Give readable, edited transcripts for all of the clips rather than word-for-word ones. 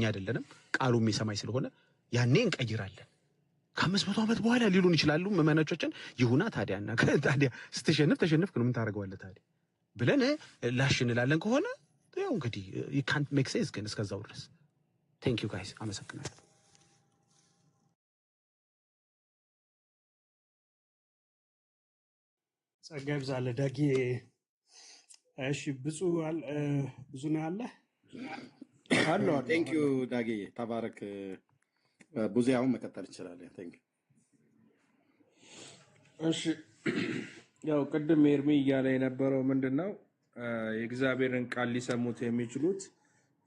አይደለንም ቃሉ የሚሰማይ ስለሆነ ያኔ እንቀይራለን ከ500 ዓመት በኋላ ሊሉን ይችላሉ መመናቾችን ይሁና ታዲያና ታዲያ ስትሸነፍ ተሸነፍክ ነው ምን ታረጋዋለህ ታዲያ ብለን ላሽንላለን ከሆነ ያው እንግዲህ you can't make sense ግን እስከዛው ድረስ thank you guys አመሰግናለሁ ጸጋይ ብዛለ ዳጊ እሺ ብዙ ነው ያለ አሎ ቴንክ ዩ ዳጊ ተባረክ ብዙ ያው መከተል ይችላል ቴንክ ዩ እሺ ያው ቅድም ኤርሚ እያለ የነበረው ምንድነው የእግዚአብሔርን ቃል ሊሰሙት የሚችሉት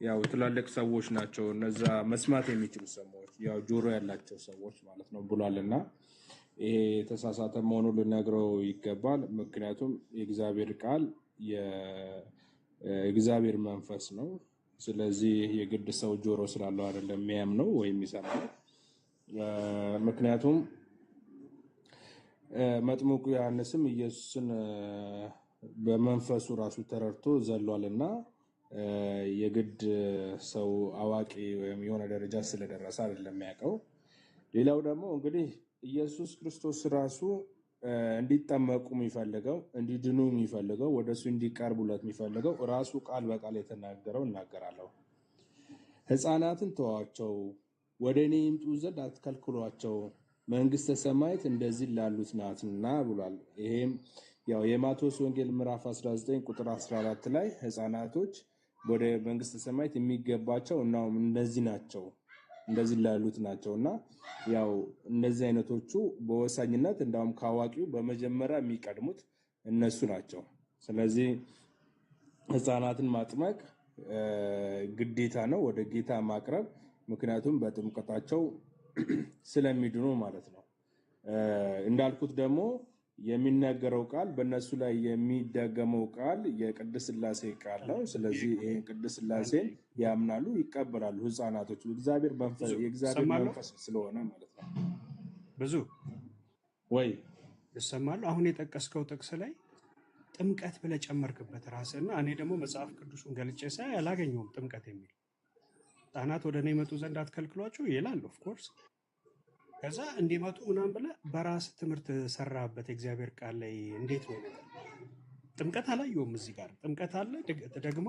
ያው ትላልቅ ሰዎች ናቸው እነዛ መስማት የሚችሉ ሰዎች ያው ጆሮ ያላቸው ሰዎች ማለት ነው ብሏልና ይሄ ተሳሳተ መሆኑን ልነግረው ይገባል ምክንያቱም የእግዚአብሔር ቃል የእግዚአብሔር መንፈስ ነው ስለዚህ የግድ ሰው ጆሮ ስላለው አይደለም የሚያምነው ወይ የሚሰማው ምክንያቱም መጥምቁ ዮሐንስም ኢየሱስን በመንፈሱ ራሱ ተረድቶ ዘሏልና የግድ ሰው አዋቂ ወይም የሆነ ደረጃ ስለደረሰ አይደለም የሚያውቀው ሌላው ደግሞ እንግዲህ ኢየሱስ ክርስቶስ ራሱ እንዲጠመቁ የሚፈልገው እንዲድኑ የሚፈልገው ወደሱ እንዲቀርቡለት የሚፈልገው ራሱ ቃል በቃል የተናገረው እናገራለሁ ሕፃናትን ተዋቸው ወደኔ ይምጡ ዘንድ አትከልክሏቸው መንግስተ ሰማያት እንደዚህ ላሉት ናትና ብሏል ይሄም ያው የማቴዎስ ወንጌል ምዕራፍ 19 ቁጥር 14 ላይ ሕፃናቶች ወደ መንግስተ ሰማያት የሚገባቸው እና እነዚህ ናቸው እንደዚህ ላሉት ናቸውና ያው እነዚህ አይነቶቹ በወሳኝነት እንዳውም ካዋቂው በመጀመሪያ የሚቀድሙት እነሱ ናቸው ስለዚህ ሕፃናትን ማጥመቅ ግዴታ ነው ወደ ጌታ ማቅረብ ምክንያቱም በጥምቀታቸው ስለሚድኑ ማለት ነው እንዳልኩት ደግሞ የሚነገረው ቃል በእነሱ ላይ የሚደገመው ቃል የቅድስት ሥላሴ ቃል ነው ስለዚህ ይሄን ቅድስት ሥላሴን ያምናሉ ይቀበላሉ ሕፃናቶች የእግዚአብሔር መንፈስ ስለሆነ ማለት ነው ብዙ ወይ ይሰማሉ አሁን የጠቀስከው ጥቅስ ላይ ጥምቀት ብለህ ጨመርክበት ራስህና እኔ ደግሞ መጽሐፍ ቅዱስን ገልጬ ሳይ አላገኘሁም ጥምቀት የሚል ሕፃናት ወደ እኔ ይመጡ ዘንድ አትከልክሏቸው ይላል ኦፍ ኮርስ ከዛ እንዲመጡ ምናምን ብለህ በራስ ትምህርት ሰራበት እግዚአብሔር ቃል ላይ እንዴት ነው ነገር ጥምቀት አላየሁም እዚህ ጋር ጥምቀት አለ ደግሞ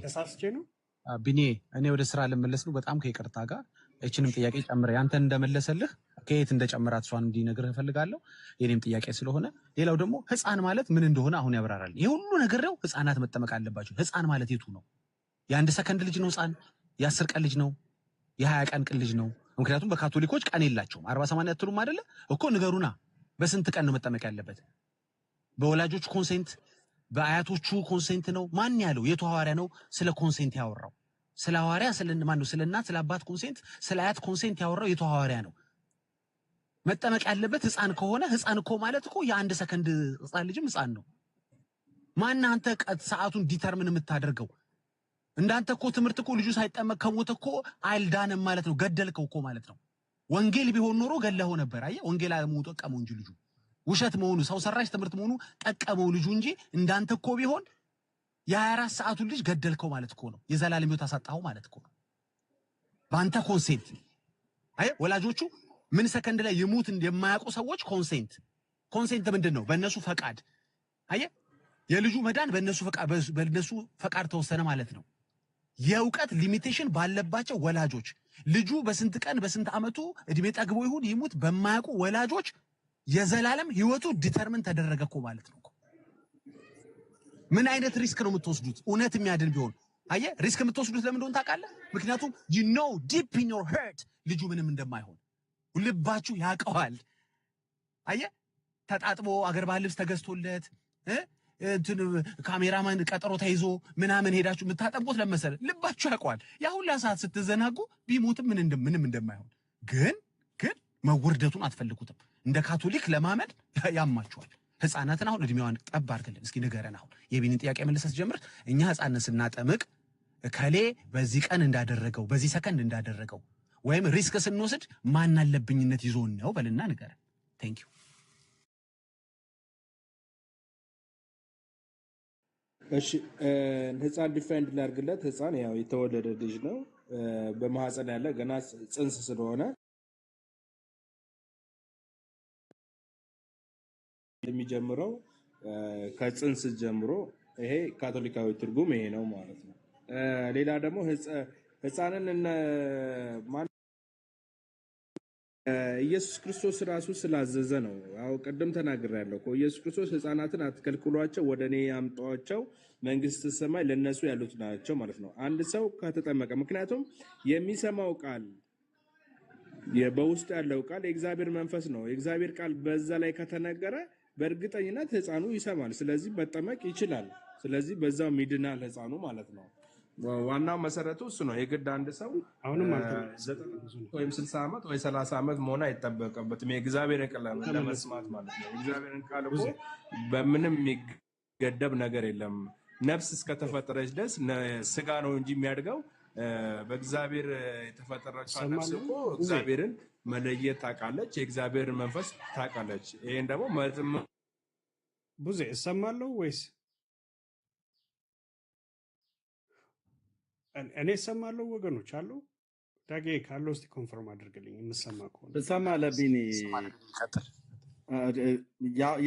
ተሳስቼ ነው ቢኒ እኔ ወደ ስራ ልመለስ ነው በጣም ከይቅርታ ጋር እቺንም ጥያቄ ጨምረ ያንተን እንደመለሰልህ ከየት እንደጨመራት ሷን እንዲነግርህ ፈልጋለሁ የኔም ጥያቄ ስለሆነ ሌላው ደግሞ ሕፃን ማለት ምን እንደሆነ አሁን ያብራራል ይሄ ሁሉ ነገር ነው ሕፃናት መጠመቅ አለባቸው ሕፃን ማለት የቱ ነው የ1 ሰከንድ ልጅ ነው ሕፃን የ10 ቀን ልጅ ነው የ20 ቀን ልጅ ነው ምክንያቱም በካቶሊኮች ቀን የላቸውም 48 አትሉም አይደለ እኮ ንገሩና በስንት ቀን ነው መጠመቅ ያለበት በወላጆች ኮንሴንት በአያቶቹ ኮንሴንት ነው ማን ያለው የቱ ሐዋርያ ነው ስለ ኮንሴንት ያወራው ስለ ሐዋርያ ስለ ማን ነው ስለ እናት ስለ አባት ኮንሴንት ስለ አያት ኮንሴንት ያወራው የቱ ሐዋርያ ነው መጠመቅ ያለበት ሕፃን ከሆነ ሕፃን እኮ ማለት እኮ የ1 ሰከንድ ሕፃን ልጅም ሕፃን ነው ማን አንተ ሰዓቱን ዲተርሚን የምታደርገው እንዳንተ እኮ ትምህርት እኮ ልጁ ሳይጠመቅ ከሞተ እኮ አይልዳንም ማለት ነው ገደልከው እኮ ማለት ነው ወንጌል ቢሆን ኖሮ ገለኸው ነበር አየህ ወንጌል አለመሆኑ ጠቀመው እንጂ ልጁ ውሸት መሆኑ ሰው ሰራሽ ትምህርት መሆኑ ጠቀመው ልጁ እንጂ እንዳንተ እኮ ቢሆን የ24 ሰዓቱ ልጅ ገደልከው ማለት እኮ ነው የዘላለም ሕይወት አሳጣኸው ማለት እኮ ነው ባንተ ኮንሴንት አየህ ወላጆቹ ምን ሰከንድ ላይ ይሙት እንደማያውቁ ሰዎች ኮንሴንት ምንድነው በእነሱ ፈቃድ አየህ የልጁ መዳን በእነሱ ፈቃድ ተወሰነ ማለት ነው የእውቀት ሊሚቴሽን ባለባቸው ወላጆች ልጁ በስንት ቀን በስንት አመቱ እድሜ ጠግቦ ይሁን ይሙት በማያውቁ ወላጆች የዘላለም ሕይወቱ ዲተርሚን ተደረገኮ ማለት ነው ምን አይነት ሪስክ ነው የምትወስዱት እውነት የሚያድን ቢሆን አየህ ሪስክ የምትወስዱት ለምን እንደሆነ ታውቃለህ ምክንያቱም you know deep in your heart ልጁ ምንም እንደማይሆን ልባችሁ ያውቀዋል አየህ ተጣጥቦ አገር ባህል ልብስ ተገዝቶለት እንትን ካሜራማን ቀጠሮ ተይዞ ምናምን ሄዳችሁ የምታጠብቁት ለመሰለ ልባችሁ ያውቀዋል ያ ሁሉ ሰዓት ስትዘናጉ ቢሞትም ምንም እንደማይሆን ግን መወርደቱን አትፈልጉትም እንደ ካቶሊክ ለማመን ያማችኋል ሕፃናትን አሁን እድሜዋን ጠብ አድርገልን እስኪ ንገረን አሁን የቢኒን ጥያቄ መለሰት ጀምር እኛ ሕፃንን ስናጠምቅ ከሌ በዚህ ቀን እንዳደረገው በዚህ ሰከንድ እንዳደረገው ወይም ሪስክ ስንወስድ ማን አለብኝነት ይዞን ነው በልና ንገረን ቴንክ ዩ እሺ ሕፃን ዲፋይንድ ላድርግለት ሕፃን ያው የተወለደ ልጅ ነው በማህፀን ያለ ገና ጽንስ ስለሆነ የሚጀምረው ከጽንስ ጀምሮ ይሄ ካቶሊካዊ ትርጉም ይሄ ነው ማለት ነው። ሌላ ደግሞ ህፃንን ኢየሱስ ክርስቶስ ራሱ ስላዘዘ ነው። አው ቀደም ተናግሬያለሁ እኮ ኢየሱስ ክርስቶስ ህፃናትን አትከልክሏቸው፣ ወደ እኔ ያምጧቸው፣ መንግስተ ሰማይ ለነሱ ያሉት ናቸው ማለት ነው። አንድ ሰው ከተጠመቀ፣ ምክንያቱም የሚሰማው ቃል በውስጡ ያለው ቃል የእግዚአብሔር መንፈስ ነው። የእግዚአብሔር ቃል በዛ ላይ ከተነገረ በእርግጠኝነት ህፃኑ ይሰማል። ስለዚህ መጠመቅ ይችላል። ስለዚህ በዛው ይድናል ህፃኑ ማለት ነው። ዋናው መሰረቱ እሱ ነው። የግድ አንድ ሰው አሁንም 90 ወይም 60 ዓመት ወይ 30 ዓመት መሆን አይጠበቅበትም የእግዚአብሔርን ቃል ለመስማት ማለት ነው። የእግዚአብሔርን ቃል እኮ በምንም የሚገደብ ነገር የለም። ነፍስ እስከተፈጠረች ድረስ ስጋ ነው እንጂ የሚያድገው በእግዚአብሔር የተፈጠረችው ነፍስ እኮ እግዚአብሔርን መለየት ታውቃለች፣ የእግዚአብሔርን መንፈስ ታውቃለች። ይሄን ደግሞ ቡዜ እሰማለሁ ወይስ እኔ እሰማለሁ? ወገኖች አሉ ዳጌ ካለው እስቲ ኮንፈርም አድርግልኝ የምሰማ ከሆነ። ትሰማለህ ቢኒ?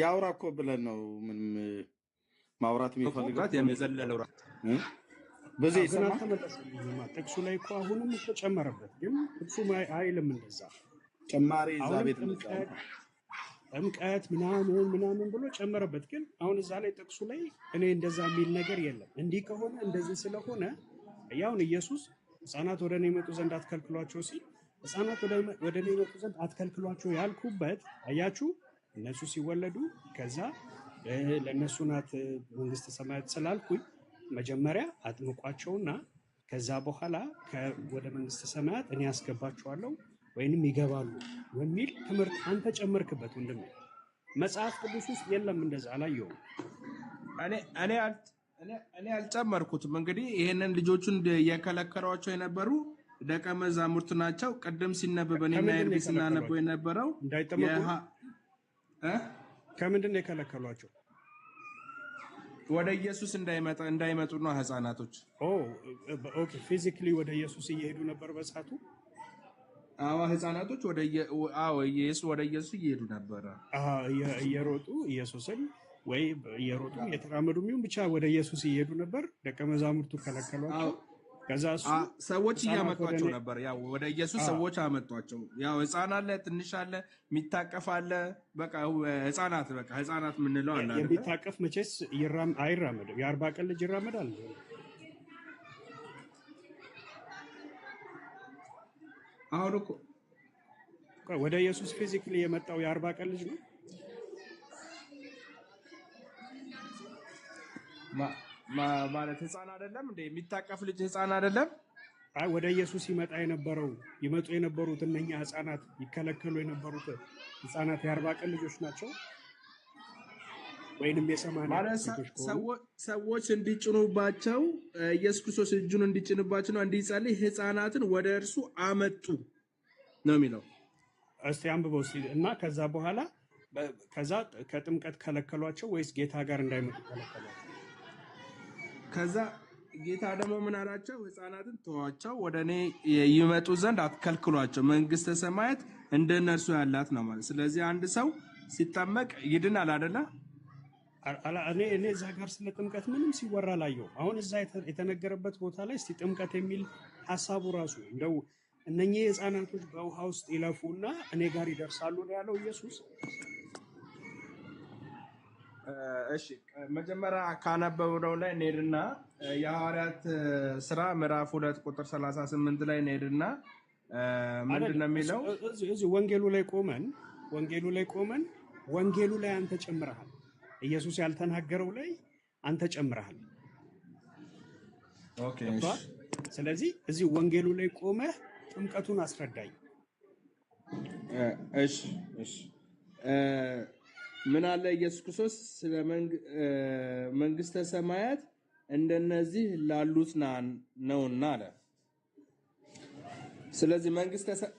ያውራ እኮ ብለን ነው ምንም ማውራት የሚፈልጋት የሚዘለለው ብዙ ይሰማ። ጥቅሱ ላይ እኮ አሁንም እኮ ጨመረበት፣ ግን ጥቅሱ አይልም እንደዛ ጭማሪ እዛ ቤት ጥምቀት ምናምን ብሎ ጨመረበት። ግን አሁን እዛ ላይ ጥቅሱ ላይ እኔ እንደዛ የሚል ነገር የለም። እንዲህ ከሆነ እንደዚህ ስለሆነ ያውን ኢየሱስ ህፃናት ወደ እኔ ይመጡ ዘንድ አትከልክሏቸው ሲል ህፃናት ወደ እኔ ይመጡ ዘንድ አትከልክሏቸው ያልኩበት አያችሁ፣ እነሱ ሲወለዱ ከዛ ለእነሱ ናት መንግስተ ሰማያት ስላልኩኝ መጀመሪያ አጥምቋቸውና ከዛ በኋላ ወደ መንግስተ ሰማያት እኔ ያስገባቸዋለሁ ወይንም ይገባሉ የሚል ትምህርት አንተ ጨመርክበት ወንድሜ። መጽሐፍ ቅዱስ ውስጥ የለም እንደዛ አላየሁም። እኔ አልጨመርኩትም። እንግዲህ ይሄንን ልጆቹን እየከለከሏቸው የነበሩ ደቀ መዛሙርት ናቸው። ቅድም ሲነበብ እኔና ኤርሚ ስናነበው የነበረው ከምንድን ነው የከለከሏቸው? ወደ ኢየሱስ እንዳይመጡ ነው ህፃናቶች። ኦኬ ፊዚካሊ ወደ ኢየሱስ እየሄዱ ነበር በሰዓቱ። ህፃናቶች ወደ ኢየሱስ እየሄዱ ነበረ እየሮጡ ኢየሱስን ወይ እየሮጡ እየተራመዱ የሚሆን ብቻ ወደ ኢየሱስ እየሄዱ ነበር። ደቀ መዛሙርቱ ከለከሏቸው። ከዛ ሰዎች እያመጧቸው ነበር። ያው ወደ ኢየሱስ ሰዎች አመጧቸው። ያው ህፃን አለ፣ ትንሽ አለ፣ የሚታቀፍ አለ። በቃ ህፃናት የምንለው አለ። የሚታቀፍ መቼስ አይራመድም። የ40 ቀን ልጅ ይራመዳል? አሁን እኮ ወደ ኢየሱስ ፊዚካሊ የመጣው የ40 ቀን ልጅ ነው ማለት ህፃን አይደለም እንዴ? የሚታቀፍ ልጅ ህፃን አይደለም? ወደ ኢየሱስ ይመጡ የነበሩት እነኛ ህፃናት ይከለከሉ የነበሩት ህፃናት የ40 ቀን ልጆች ናቸው ወይንም የ80 ሰዎች እንዲጭኑባቸው ኢየሱስ ክርስቶስ እጁን እንዲጭንባቸው ነው እንዲጸልይ ህፃናትን ወደ እርሱ አመጡ ነው የሚለው። እስቲ አንብበው እስቲ። እና ከዛ በኋላ ከጥምቀት ከለከሏቸው ወይስ ጌታ ጋር እንዳይመጡ ከለከሏቸው? ከዛ ጌታ ደግሞ ምን አላቸው? ህፃናትን ተዋቸው፣ ወደ እኔ ይመጡ ዘንድ አትከልክሏቸው፣ መንግስተ ሰማያት እንደነርሱ ያላት ነው ማለት። ስለዚህ አንድ ሰው ሲጠመቅ ይድናል አይደለ? እኔ እዛ ጋር ስለ ጥምቀት ምንም ሲወራ ላየው። አሁን እዛ የተነገረበት ቦታ ላይ እስቲ ጥምቀት የሚል ሀሳቡ ራሱ እንደው እነኚህ ህፃናቶች በውሃ ውስጥ ይለፉና እኔ ጋር ይደርሳሉ ነው ያለው ኢየሱስ። እሺ መጀመሪያ ካነበብነው ላይ እንሄድና የሐዋርያት ስራ ምዕራፍ 2 ቁጥር 38 ላይ እንሄድና ምንድን ነው የሚለው? እዚህ ወንጌሉ ላይ ቆመን ወንጌሉ ላይ አንተ ጨምረሃል። ኢየሱስ ያልተናገረው ላይ አንተ ጨምረሃል። ኦኬ። ስለዚህ እዚህ ወንጌሉ ላይ ቆመህ ጥምቀቱን አስረዳኝ። እሺ ምን አለ ኢየሱስ ክርስቶስ ስለ መንግስተ ሰማያት እንደነዚህ ላሉት ነውና አለ። ስለዚህ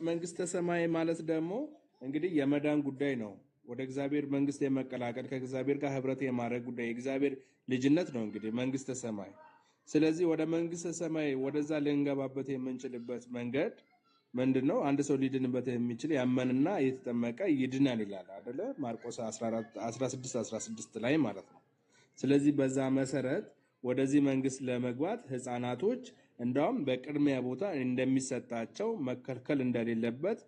መንግስተ ሰማይ ማለት ደግሞ እንግዲህ የመዳን ጉዳይ ነው። ወደ እግዚአብሔር መንግስት የመቀላቀል ከእግዚአብሔር ጋር ህብረት የማድረግ ጉዳይ የእግዚአብሔር ልጅነት ነው እንግዲህ መንግስተ ሰማይ። ስለዚህ ወደ መንግስተ ሰማይ ወደዛ ልንገባበት የምንችልበት መንገድ ምንድነው? አንድ ሰው ሊድንበት የሚችል ያመንና የተጠመቀ ይድናል ይላል አይደለ? ማርቆስ 16 ላይ ማለት ነው። ስለዚህ በዛ መሰረት ወደዚህ መንግስት ለመግባት ህፃናቶች እንዳውም በቅድሚያ ቦታ እንደሚሰጣቸው መከልከል እንደሌለበት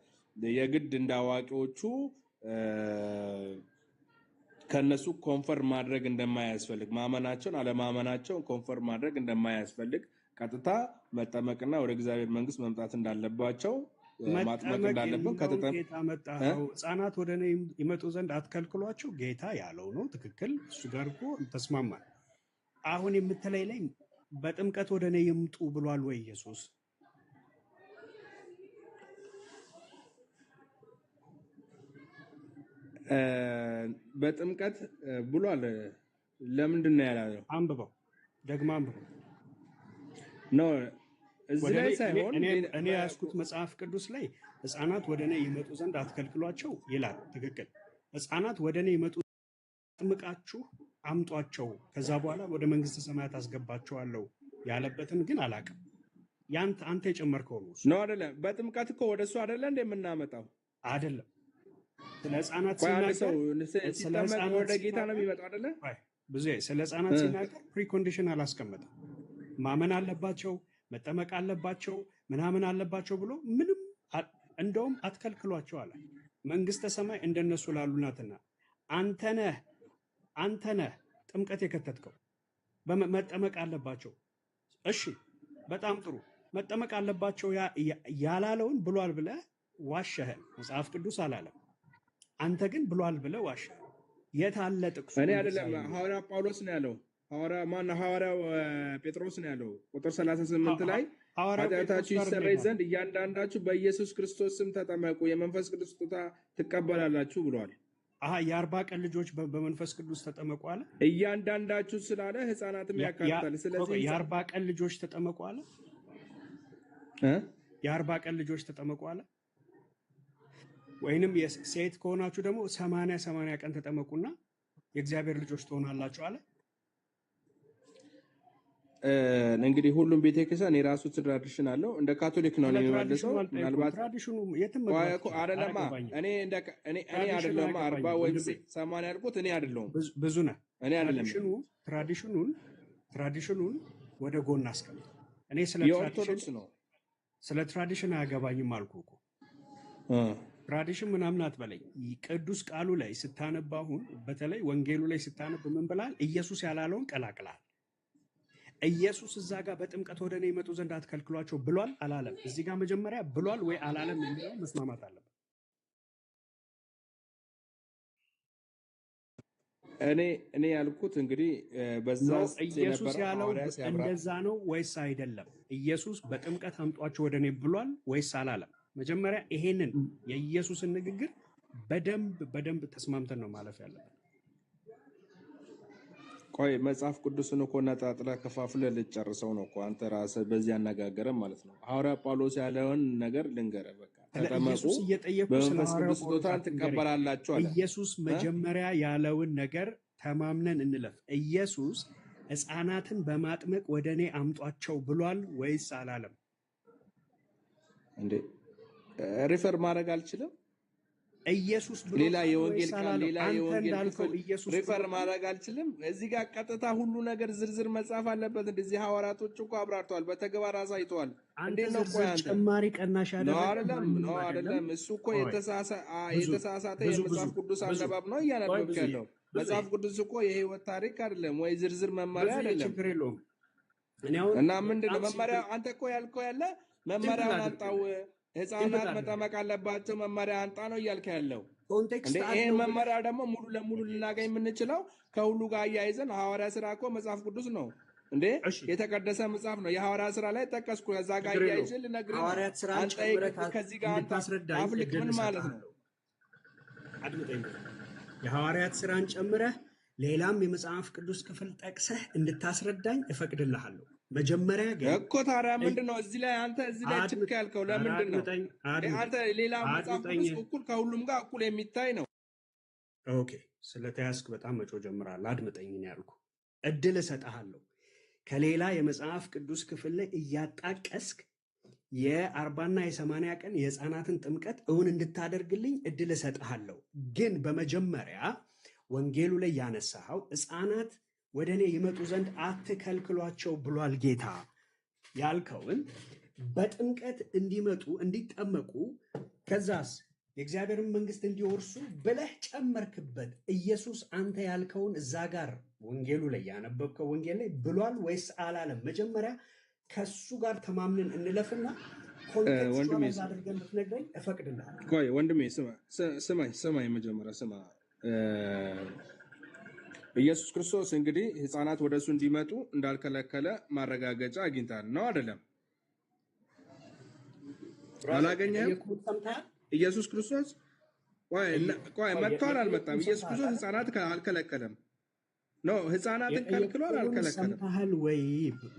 የግድ እንዳዋቂዎቹ ከነሱ ኮንፈርም ማድረግ እንደማያስፈልግ ማመናቸውን አለማመናቸውን ኮንፈርም ማድረግ እንደማያስፈልግ ቀጥታ መጠመቅና ወደ እግዚአብሔር መንግስት መምጣት እንዳለባቸው ማጥመቅ እንዳለብን ጌታ መጣው ህፃናት ወደ እኔ ይመጡ ዘንድ አትከልክሏቸው ጌታ ያለው ነው። ትክክል። እሱ ጋር እኮ ተስማማል። አሁን የምትለይ ላይ በጥምቀት ወደ እኔ ይምጡ ብሏል ወይ ኢየሱስ? በጥምቀት ብሏል። ለምንድን ነው ያላለው? አንብበው፣ ደግማ አንብበው ነው እዚህ ላይ ሳይሆን እኔ ያስኩት መጽሐፍ ቅዱስ ላይ ህፃናት ወደ እኔ ይመጡ ዘንድ አትከልክሏቸው ይላል። ትክክል። ህፃናት ወደ እኔ ይመጡ ጥምቃችሁ አምጧቸው ከዛ በኋላ ወደ መንግስተ ሰማያት አስገባቸዋለሁ ያለበትን ግን አላውቅም። አንተ የጨመርከው ነው አይደለም? በጥምቀት እኮ ወደ እሱ አይደለ እንደምናመጣው አይደለም። ስለ ህፃናት ሲናገር ወደ ጌታ ነው የሚመጣው አይደለ? ብዙ ስለ ህፃናት ሲናገር ፕሪኮንዲሽን አላስቀመጠም። ማመን አለባቸው፣ መጠመቅ አለባቸው፣ ምናምን አለባቸው ብሎ ምንም እንደውም አትከልክሏቸው አለ። መንግስተ ሰማይ እንደነሱ ላሉ ናትና አንተ ነህ ጥምቀት የከተትከው፣ መጠመቅ አለባቸው። እሺ በጣም ጥሩ። መጠመቅ አለባቸው ያላለውን ብሏል ብለህ ዋሸህን። መጽሐፍ ቅዱስ አላለም። አንተ ግን ብሏል ብለህ ዋሸህ። የት አለ ጥቅሱ? እኔ አይደለም ሐዋርያ ጳውሎስ ነው ያለው። ሐዋርያው ጴጥሮስ ነው ያለው። ቁጥር 38 ላይ ኃጢአታችሁ ይሰረይ ዘንድ እያንዳንዳችሁ በኢየሱስ ክርስቶስ ስም ተጠመቁ የመንፈስ ቅዱስ ስጦታ ትቀበላላችሁ ብሏል። የ40 ቀን ልጆች በመንፈስ ቅዱስ ተጠመቁ አለ። እያንዳንዳችሁ ስላለ ህፃናትም ያካትታል። ስለዚህ የ40 ቀን ልጆች ተጠመቁ አለ። የ40 ቀን ልጆች ተጠመቁ አለ። ወይንም ሴት ከሆናችሁ ደግሞ 80 ቀን ተጠመቁና የእግዚአብሔር ልጆች ትሆናላችሁ አለ። እንግዲህ ሁሉም ቤተክርስቲያን የራሱ ትራዲሽን አለው። እንደ ካቶሊክ ነው የሚመልሰው። ምናልባት ትራዲሽኑ የትም አይደለማ። እኔ አይደለማ 40 ወይ 80 ያልኩት እኔ አይደለሁም። ብዙ ነህ። እኔ አይደለም። ትራዲሽኑን ወደ ጎን አስቀምጥ። እኔ ስለ ትራዲሽን አያገባኝም አልኩህ እኮ። ትራዲሽን ምናምን አትበለኝ። ቅዱስ ቃሉ ላይ ስታነብ፣ አሁን በተለይ ወንጌሉ ላይ ስታነብ ምን ብላል? ኢየሱስ ያላለውን ቀላቅላል። ኢየሱስ እዛ ጋር በጥምቀት ወደ እኔ ይመጡ ዘንድ አትከልክሏቸው ብሏል አላለም? እዚህ ጋር መጀመሪያ ብሏል ወይ አላለም የሚለው መስማማት አለበት። እኔ ያልኩት እንግዲህ በዛ ኢየሱስ ያለው እንደዛ ነው ወይስ አይደለም? ኢየሱስ በጥምቀት አምጧቸው ወደ እኔ ብሏል ወይስ አላለም? መጀመሪያ ይሄንን የኢየሱስን ንግግር በደንብ ተስማምተን ነው ማለፍ ያለበት። ቆይ መጽሐፍ ቅዱስን እኮ ነጣጥለህ ከፋፍለህ ልጨርሰው ነው እኮ አንተ ራስህ በዚህ አነጋገርም ማለት ነው። ሐዋርያ ጳውሎስ ያለውን ነገር ልንገርህ። በቃ ተጠመቁ በመንፈስ ቅዱስ ስጦታን ትቀበላላችሁ አለ። ኢየሱስ መጀመሪያ ያለውን ነገር ተማምነን እንለፍ። ኢየሱስ ሕፃናትን በማጥመቅ ወደ እኔ አምጧቸው ብሏል ወይስ አላለም? እንዴ ሪፈር ማድረግ አልችልም። ኢየሱስ ብሎ ሌላ የወንጌል ቃል ሪፈር ማድረግ አልችልም። እዚህ ጋር ቀጥታ ሁሉ ነገር ዝርዝር መጻፍ አለበት። እንደዚህ ሐዋርያቶች እኮ አብራርተዋል፣ በተግባር አሳይተዋል። እንዴት ነው ቆይ አንተ ጭማሪ ቀናሽ አይደለም። እሱ እኮ የተሳሳተ የመጽሐፍ ቅዱስ አነባብ ነው እያነበብክ ያለው። መጽሐፍ ቅዱስ እኮ የህይወት ታሪክ አይደለም ወይ ዝርዝር መመሪያ አይደለም። እና ምንድነው መመሪያ? አንተ እኮ ያልከው ያለ መመሪያውን አንጣው፣ ህፃናት መጠመቅ አለባቸው መመሪያ አንጣ ነው እያልከ ያለው። ይህን መመሪያ ደግሞ ሙሉ ለሙሉ ልናገኝ የምንችለው ከሁሉ ጋር አያይዘን ሐዋርያ ስራ እኮ መጽሐፍ ቅዱስ ነው እንዴ፣ የተቀደሰ መጽሐፍ ነው። የሐዋርያ ስራ ላይ ጠቀስኩ። ከዛ ጋር አያይዘን ልነግርህ ነው። ከዚህ ጋር አፍልቅ ምን ማለት ነው? የሐዋርያት ስራን ጨምረህ ሌላም የመጽሐፍ ቅዱስ ክፍል ጠቅሰህ እንድታስረዳኝ እፈቅድልሃለሁ። መጀመሪያ ግን እኮ ታዲያ ምንድን ነው እዚህ ላይ አንተ እዚህ ላይ ችክ ያልከው ለምንድን ነው? አንተ ሌላ መጽሐፍ ቅዱስ እኩል ከሁሉም ጋር እኩል የሚታይ ነው። ኦኬ፣ ስለተያዝክ በጣም መጮህ ጀምራለህ። አድምጠኝ ነው ያልኩህ። እድል እሰጥሃለሁ። ከሌላ የመጽሐፍ ቅዱስ ክፍል ላይ እያጣቀስክ የ40ና የ80 ቀን የህፃናትን ጥምቀት እውን እንድታደርግልኝ እድል እሰጥሃለሁ። ግን በመጀመሪያ ወንጌሉ ላይ ያነሳኸው ህፃናት ወደ እኔ ይመጡ ዘንድ አትከልክሏቸው ብሏል ጌታ ያልከውን በጥምቀት እንዲመጡ እንዲጠመቁ ከዛስ የእግዚአብሔርን መንግስት እንዲወርሱ ብለህ ጨመርክበት። ኢየሱስ አንተ ያልከውን እዛ ጋር ወንጌሉ ላይ ያነበብከው ወንጌል ላይ ብሏል ወይስ አላለም? መጀመሪያ ከሱ ጋር ተማምነን እንለፍና ኮንቴክስቱዋላይዝ አድርገን ብትነግረኝ እፈቅድልሃለሁ። ቆይ ወንድሜ ስማኝ፣ መጀመሪያ ስማ። ኢየሱስ ክርስቶስ እንግዲህ ህፃናት ወደሱ እንዲመጡ እንዳልከለከለ ማረጋገጫ አግኝታል ነው አይደለም? አላገኘህም? ኢየሱስ ክርስቶስ ቆይ መጥቷል አልመጣም? ኢየሱስ ክርስቶስ ህፃናት አልከለከለም ነው? ህፃናትን ከልክሏል አልከለከለም? ሰምተሃል ወይ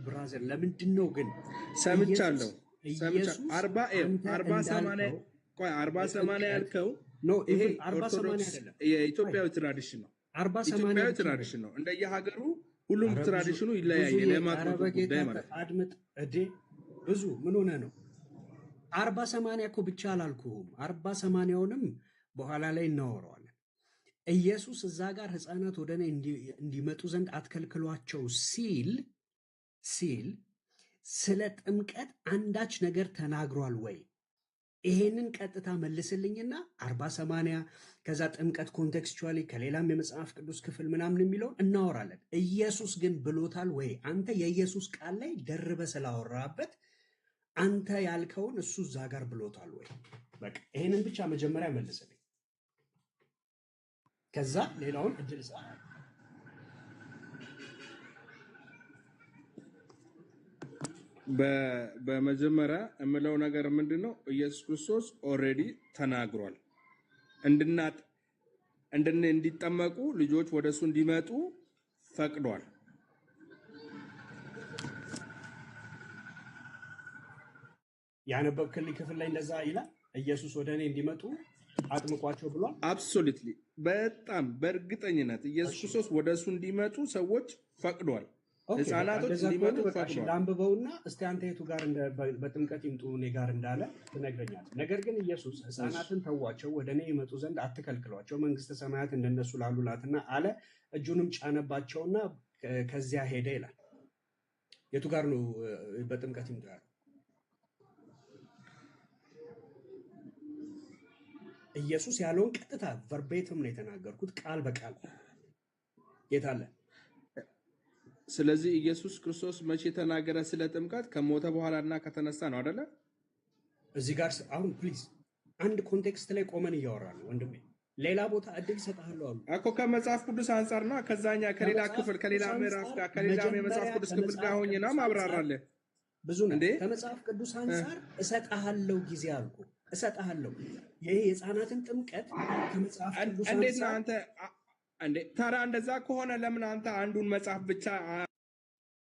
ብራዘር? ለምንድን ነው ግን ሰምቻለሁ። 40-80 ያልከው ይሄ የኢትዮጵያዊ ትራዲሽን ነው። ኢትዮጵያዊ ትራዲሽን ነው። እንደየሀገሩ ሁሉም ትራዲሽኑ ይለያያል። ለማጥመቅ ጉዳይ ማለት አድምጥ እዴ ብዙ ምን ሆነ ነው 40-80 እኮ ብቻ አላልኩህም። 40-80ውንም በኋላ ላይ እናወራዋለን። ኢየሱስ እዛ ጋር ህፃናት ወደ እኔ እንዲመጡ ዘንድ አትከልክሏቸው ሲል ስለ ጥምቀት አንዳች ነገር ተናግሯል ወይ? ይሄንን ቀጥታ መልስልኝና 40-80 ከዛ ጥምቀት ኮንቴክስቹዋሊ ከሌላም የመጽሐፍ ቅዱስ ክፍል ምናምን የሚለውን እናወራለን። ኢየሱስ ግን ብሎታል ወይ? አንተ የኢየሱስ ቃል ላይ ደርበ ስላወራበት አንተ ያልከውን እሱ እዛ ጋር ብሎታል ወይ? በቃ ይሄንን ብቻ መጀመሪያ መልስልኝ፣ ከዛ ሌላውን እድል ሰዓት። በመጀመሪያ የምለው ነገር ምንድን ነው? ኢየሱስ ክርስቶስ ኦልሬዲ ተናግሯል። እንዲጠመቁ ልጆች ወደሱ እንዲመጡ ፈቅዷል። ያነበብክልኝ ክፍል ላይ እንደዛ ይላል። ኢየሱስ ወደ እኔ እንዲመጡ አጥምቋቸው ብሏል። አብሶሉትሊ በጣም በእርግጠኝነት ኢየሱስ ክርስቶስ ወደሱ እንዲመጡ ሰዎች ፈቅዷል። ህፃናቶች እንዲመጡ ፈቅዷል። ላንብበውና እስቲ አንተ የቱ ጋር በጥምቀት ይምጡ እኔ ጋር እንዳለ ትነግረኛለህ። ነገር ግን ኢየሱስ ህፃናትን ተዋቸው፣ ወደ እኔ ይመጡ ዘንድ አትከልክሏቸው፣ መንግስተ ሰማያት እንደነሱ ላሉ ናትና አለ። እጁንም ጫነባቸውና ከዚያ ሄደ ይላል። የቱ ጋር ነው በጥምቀት ይምጡ ያለው? ኢየሱስ ያለውን ቀጥታ ቨርቤትም ነው የተናገርኩት፣ ቃል በቃል የት አለ? ስለዚህ ኢየሱስ ክርስቶስ መቼ ተናገረ ስለ ጥምቀት? ከሞተ በኋላ እና ከተነሳ ነው አይደለ? እዚህ ጋር አሁን ፕሊዝ አንድ ኮንቴክስት ላይ ቆመን እያወራ ነው ወንድሜ። ሌላ ቦታ እድል እሰጥሃለሁ አሉ እኮ ከመጽሐፍ ቅዱስ አንጻር ነው። ከዛኛ ከሌላ ክፍል ከሌላ ምዕራፍ ጋር ከሌላ የመጽሐፍ ቅዱስ ክፍል ጋር ሆኜ ነው ማብራራለህ። ብዙ ነው። ከመጽሐፍ ቅዱስ አንጻር እሰጥሃለሁ ጊዜ አልኩ፣ እሰጥሃለሁ። ይሄ የህፃናትን ጥምቀት ከመጽሐፍ ቅዱስ አንጻር እንዴት ነው አንተ እንዴ? ታዲያ እንደዛ ከሆነ ለምን አንተ አንዱን መጽሐፍ ብቻ